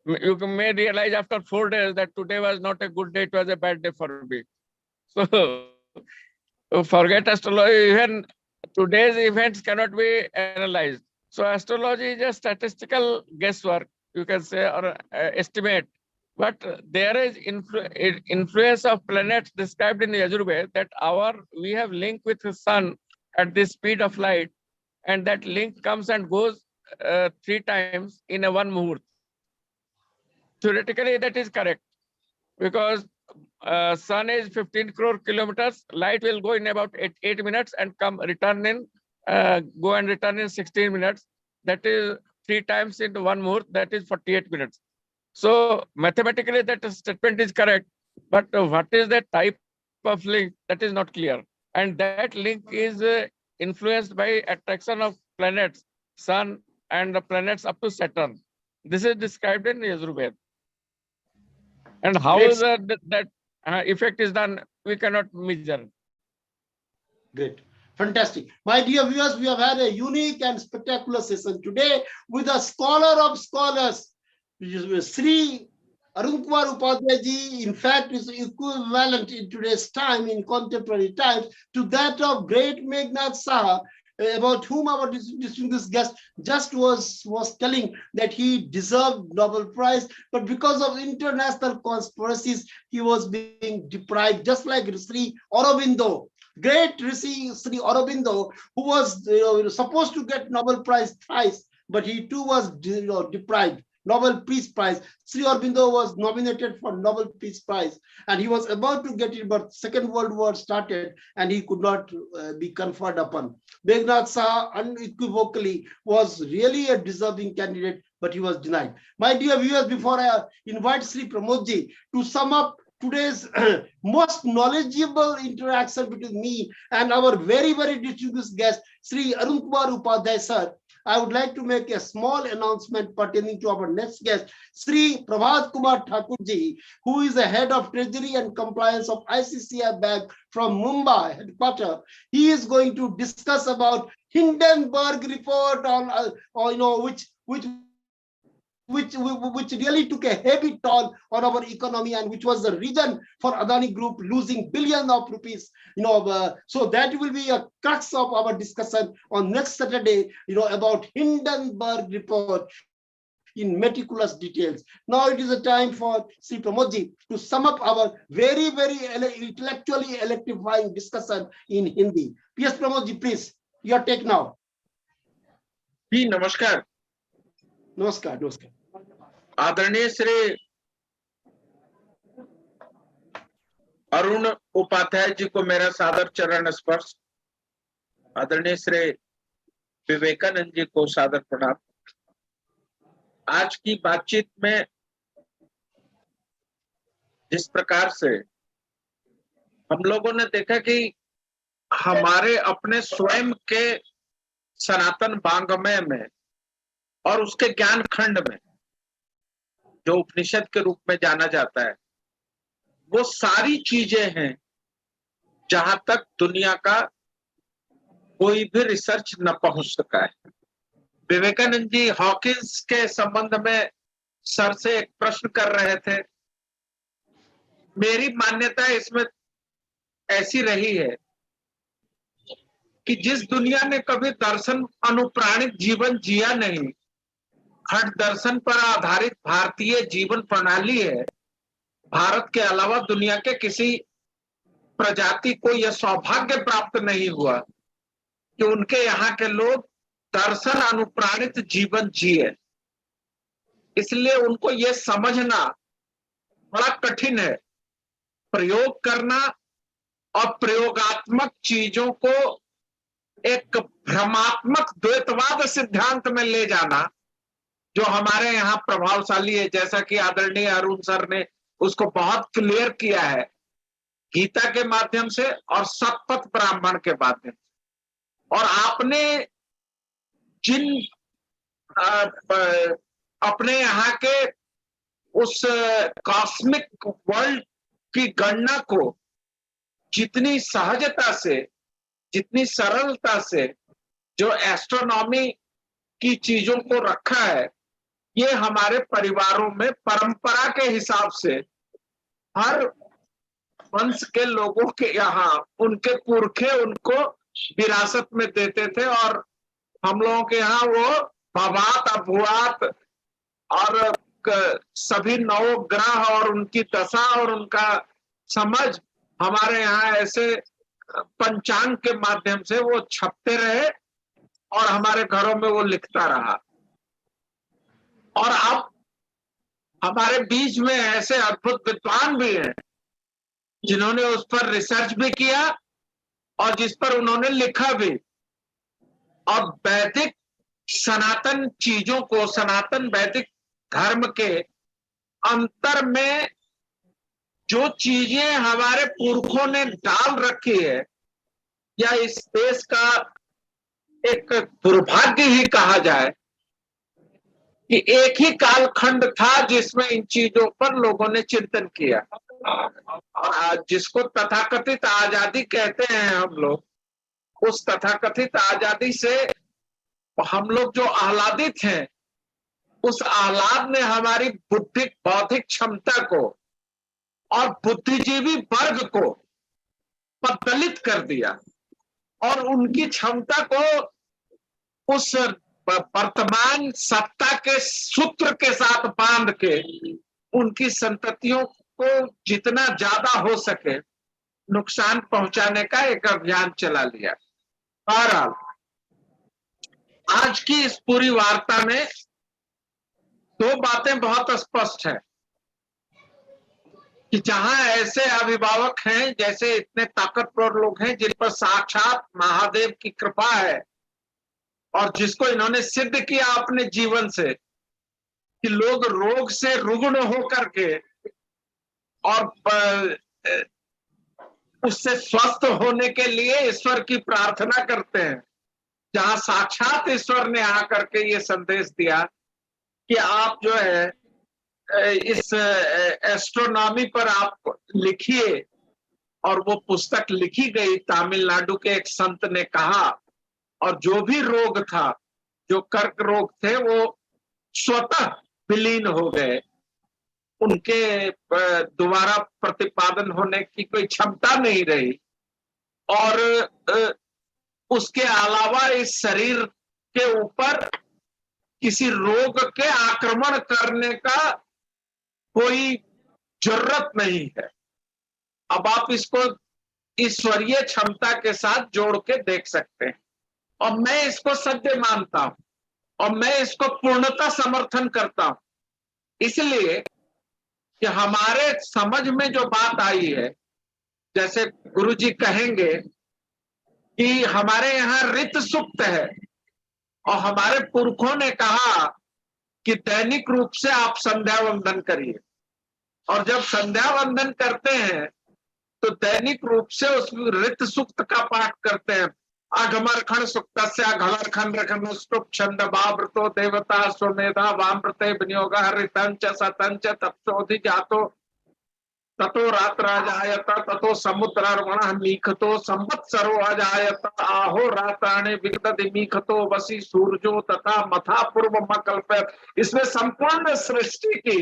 You may realize after 4 days that today was not a good day, it was a bad day for me. So forget astrology. Even today's events cannot be analyzed. So astrology is a statistical guesswork, you can say, or estimate. But there is influence of planets described in the Yajurveda, that we have link with the sun at the speed of light, and that link comes and goes 3 times in a 1 muhurt. Theoretically, that is correct, because sun is 15 crore kilometers. Light will go in about 8 minutes and go and return in 16 minutes. That is 3 times into 1 muhurt. That is 48 minutes. So mathematically, that statement is correct. But what is the type of link? That is not clear. And that link is influenced by attraction of planets, sun, and the planets up to Saturn. This is described in Yajurveda. And how that effect is done, we cannot measure. Great. Fantastic. My dear viewers, we have had a unique and spectacular session today with a scholar of scholars, Sri ARUN Upadhyay ji. In fact, is equivalent in today's time, in contemporary times, to that of great Meghnad Saha, about whom our distinguished guest just was telling that he deserved Nobel Prize, but because of international conspiracies, he was being deprived, just like Sri Aurobindo, great Rishi Sri Aurobindo, who was supposed to get Nobel Prize thrice, but he too was deprived. Nobel Peace Prize. Sri Aurobindo was nominated for Nobel Peace Prize, and he was about to get it, but Second World War started, and he could not be conferred upon. Meghnad Saha unequivocally was really a deserving candidate, but he was denied. My dear viewers, before I invite Sri Pramodji to sum up today's most knowledgeable interaction between me and our very, very distinguished guest, Sri Arun Kumar Upadhyay sir, I would like to make a small announcement pertaining to our next guest, Sri Prabhat Kumar Thakurji, who is the head of Treasury and Compliance of ICICI Bank from Mumbai headquarters. He is going to discuss about Hindenburg report on, which really took a heavy toll on our economy, and which was the reason for Adani Group losing billions of rupees. So that will be a crux of our discussion on next Saturday. About Hindenburg report in meticulous details. Now it is a time for Sri Pramodji to sum up our very, very intellectually electrifying discussion in Hindi. Yes, Pramodji, please, your take now. जी नमस्कार. नमस्कार. नमस्कार. आदरणीय श्री अरुण उपाध्याय जी को मेरा सादर चरण स्पर्श. आदरणीय श्री विवेकानंद जी को सादर प्रणाम. आज की बातचीत में जिस प्रकार से हम लोगों ने देखा कि हमारे अपने स्वयं के सनातन वाङ्मय में और उसके ज्ञान खंड में, जो उपनिषद के रूप में जाना जाता है, वो सारी चीजें हैं जहां तक दुनिया का कोई भी रिसर्च न पहुंच सका है. विवेकानंद जी हॉकिंस के संबंध में सर से एक प्रश्न कर रहे थे. मेरी मान्यता इसमें ऐसी रही है कि जिस दुनिया ने कभी दर्शन अनुप्राणित जीवन जिया नहीं, हठ दर्शन पर आधारित भारतीय जीवन प्रणाली है, भारत के अलावा दुनिया के किसी प्रजाति को यह सौभाग्य प्राप्त नहीं हुआ कि उनके यहाँ के लोग दर्शन अनुप्राणित जीवन जिए. इसलिए उनको यह समझना बड़ा कठिन है. प्रयोग करना और प्रयोगात्मक चीजों को एक भ्रमात्मक द्वैतवाद सिद्धांत में ले जाना, जो हमारे यहाँ प्रभावशाली है, जैसा कि आदरणीय अरुण सर ने उसको बहुत क्लियर किया है गीता के माध्यम से और शतपथ ब्राह्मण के माध्यम से. और आपने जिन अपने यहाँ के उस कॉस्मिक वर्ल्ड की गणना को जितनी सहजता से, जितनी सरलता से जो एस्ट्रोनॉमी की चीजों को रखा है, ये हमारे परिवारों में परंपरा के हिसाब से हर वंश के लोगों के यहाँ उनके पुरखे उनको विरासत में देते थे. और हम लोगों के यहाँ वो भवात अभुआत और सभी नवग्रह और उनकी दशा और उनका समझ हमारे यहाँ ऐसे पंचांग के माध्यम से वो छपते रहे और हमारे घरों में वो लिखता रहा. और अब हमारे बीच में ऐसे अद्भुत विद्वान भी हैं जिन्होंने उस पर रिसर्च भी किया और जिस पर उन्होंने लिखा भी. और वैदिक सनातन चीजों को, सनातन वैदिक धर्म के अंतर में जो चीजें हमारे पुरखों ने डाल रखी है, या इस देश का एक दुर्भाग्य ही कहा जाए कि एक ही कालखंड था जिसमें इन चीजों पर लोगों ने चिंतन किया. जिसको तथाकथित आजादी कहते हैं हम लोग, उस तथाकथित आजादी से हम लोग जो आह्लादित हैं, उस आह्लाद ने हमारी बुद्धिक बौद्धिक क्षमता को और बुद्धिजीवी वर्ग को पददलित कर दिया और उनकी क्षमता को उस वर्तमान सत्ता के सूत्र के साथ बांध के उनकी संततियों को जितना ज्यादा हो सके नुकसान पहुंचाने का एक अभियान चला लिया. बहरहाल आज की इस पूरी वार्ता में दो बातें बहुत स्पष्ट है कि जहां ऐसे अभिभावक हैं, जैसे इतने ताकतवर लोग हैं जिन पर साक्षात महादेव की कृपा है और जिसको इन्होंने सिद्ध किया अपने जीवन से कि लोग रोग से रुग्ण होकर के और उससे स्वस्थ होने के लिए ईश्वर की प्रार्थना करते हैं, जहां साक्षात ईश्वर ने आकर के ये संदेश दिया कि आप जो है इस एस्ट्रोनॉमी पर आप लिखिए। और वो पुस्तक लिखी गई, तमिलनाडु के एक संत ने कहा, और जो भी रोग था, जो कर्क रोग थे, वो स्वतः विलीन हो गए। उनके दोबारा प्रतिपादन होने की कोई क्षमता नहीं रही। और उसके अलावा इस शरीर के ऊपर किसी रोग के आक्रमण करने का कोई जरूरत नहीं है। अब आप इसको ईश्वरीय क्षमता के साथ जोड़ के देख सकते हैं, और मैं इसको सत्य मानता हूं, और मैं इसको पूर्णतः समर्थन करता हूं। इसलिए कि हमारे समझ में जो बात आई है, जैसे गुरुजी कहेंगे कि हमारे यहाँ ऋत सुक्त है, और हमारे पुरखों ने कहा कि दैनिक रूप से आप संध्या वंदन करिए। और जब संध्या वंदन करते हैं तो दैनिक रूप से उस ऋत सूक्त का पाठ करते हैं। अघमरखण सुक्तस्य अघमरखंड स्तुप छंद बावृतो देवता स्वमेधा वामृते विनियोग ऋतंच सतंच तत्सोधि जातो ततो रात्राजायत ततो समुद्रार्वणः मीखतो संवत्सरो अजायत आहो रात्राणि विगतति मीखतो वसी सूर्यो तथा मथा पूर्व मकल्पयत्। इसमें संपूर्ण सृष्टि की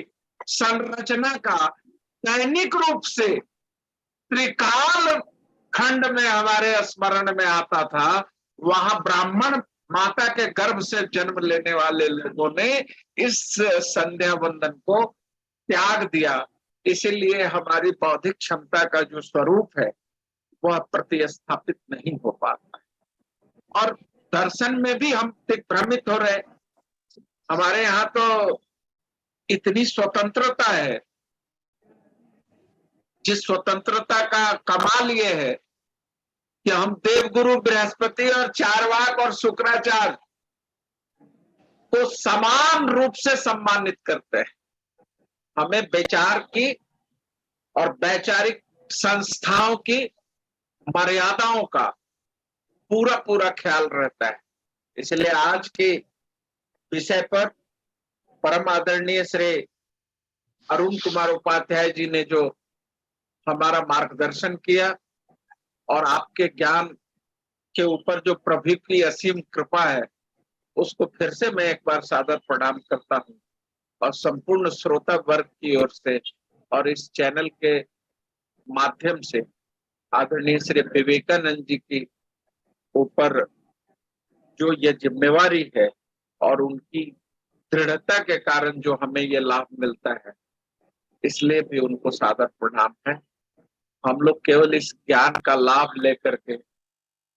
संरचना का दैनिक रूप से त्रिकाल खंड में हमारे स्मरण में आता था। वहां ब्राह्मण माता के गर्भ से जन्म लेने वाले लोगों ने इस संध्या वंदन को त्याग दिया। इसीलिए हमारी बौद्धिक क्षमता का जो स्वरूप है वह प्रतिस्थापित नहीं हो पाता, और दर्शन में भी हम भ्रमित हो रहे। हमारे यहाँ तो इतनी स्वतंत्रता है, जिस स्वतंत्रता का कमाल ये है कि हम देवगुरु बृहस्पति और चारवाक और शुक्राचार्य को समान रूप से सम्मानित करते हैं। हमें विचार की और वैचारिक संस्थाओं की मर्यादाओं का पूरा पूरा ख्याल रहता है। इसलिए आज के विषय पर परम आदरणीय श्री अरुण कुमार उपाध्याय जी ने जो हमारा मार्गदर्शन किया, और आपके ज्ञान के ऊपर जो प्रभु की असीम कृपा है, उसको फिर से मैं एक बार सादर प्रणाम करता हूं। और संपूर्ण श्रोता वर्ग की ओर से और इस चैनल के माध्यम से आदरणीय श्री विवेकानंद जी की ऊपर जो ये जिम्मेवारी है, और उनकी दृढ़ता के कारण जो हमें ये लाभ मिलता है, इसलिए भी उनको सादर प्रणाम है। हम लोग केवल इस ज्ञान का लाभ लेकर के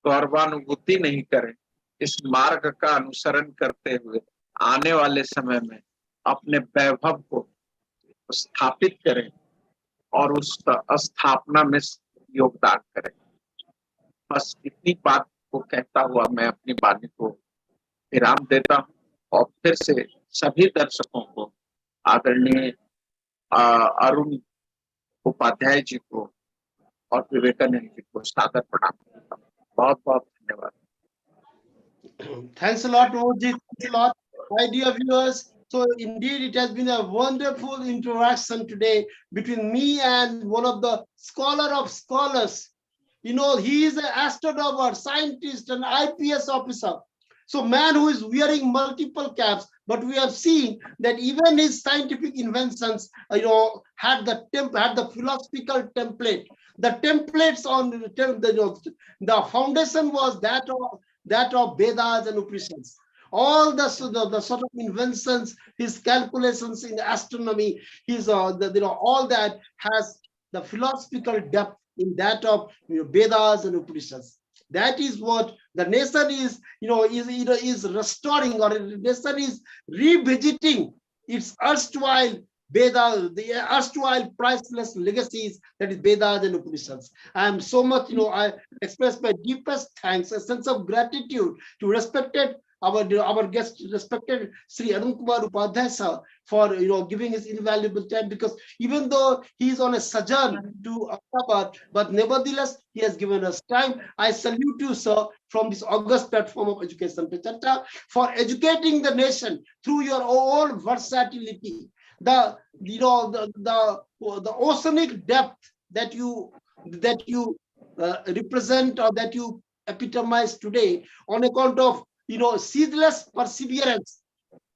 गौरवानुभूति नहीं करें, इस मार्ग का अनुसरण करते हुए आने वाले समय में अपने वैभव को स्थापित करें और उस स्थापना में योगदान करें। बस इतनी बात को कहता हुआ मैं अपनी वाणी को विराम देता हूँ, और फिर से सभी दर्शकों को, आदरणीय अरुण उपाध्याय जी को और विवेकानंद जी को सादर प्रणाम करता हूँ। बहुत बहुत धन्यवाद। Thanks a lot, Moji. Thanks a lot, my dear viewers. So indeed, it has been a wonderful interaction today between me and one of the scholar of scholars. You know, he is an astronomer, scientist, and IPS officer. So man who is wearing multiple caps, but we have seen that even his scientific inventions, had the philosophical template. The templates on the foundation was that of Vedas and Upanishads. All the sort of inventions, his calculations in astronomy, his all that has the philosophical depth in that of Vedas and Upanishads. That is what the nation is, is restoring, or the nation is revisiting its erstwhile Vedas, the erstwhile priceless legacies, that is Vedas and Upanishads. I am so much, I express my deepest thanks, a sense of gratitude to respected our guest, respected Sri Arun Kumar Upadhyay sir, for giving his invaluable time, because even though he is on a sojourn to Ahmedabad, but nevertheless he has given us time. I salute you, sir, from this august platform of Education Pe Charcha, for educating the nation through your own versatility, the oceanic depth that you represent, or that you epitomize today, on account of ceaseless perseverance,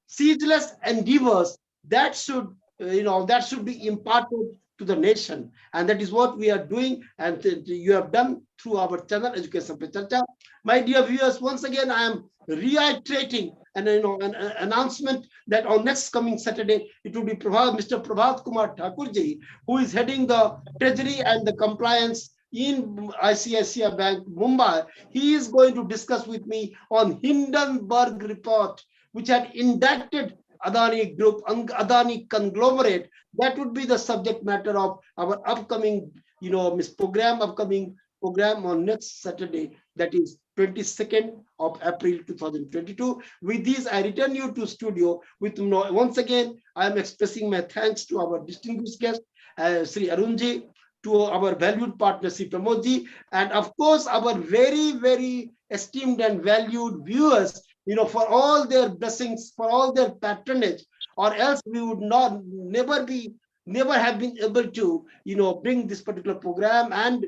ceaseless endeavors, that should that should be imparted to the nation, and that is what we are doing, and you have done through our channel Education Pe Charcha. My dear viewers, once again I am reiterating an announcement that on next coming Saturday it will be Mr. Prabhat Kumar Thakurji, who is heading the treasury and the compliance in ICICI Bank Mumbai. He is going to discuss with me on Hindenburg report, which had indicted Adani Group, Adani conglomerate. That would be the subject matter of our upcoming, upcoming program on next Saturday, that is 22nd of April 2022. With this, I return you to studio with once again, I am expressing my thanks to our distinguished guest, Sri Arunji, to our valued partner, Sri Pramodji, and of course, our very, very esteemed and valued viewers, for all their blessings, for all their patronage, or else we would never have been able to, bring this particular program and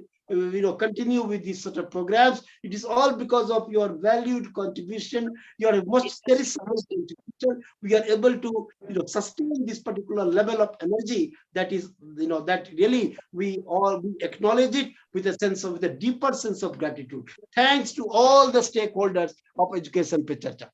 continue with these sort of programs. It is all because of your valued contribution, your most cherished contribution. We are able to sustain this particular level of energy. That is, that really we acknowledge it with a deeper sense of gratitude. Thanks to all the stakeholders of Education Pe Charcha.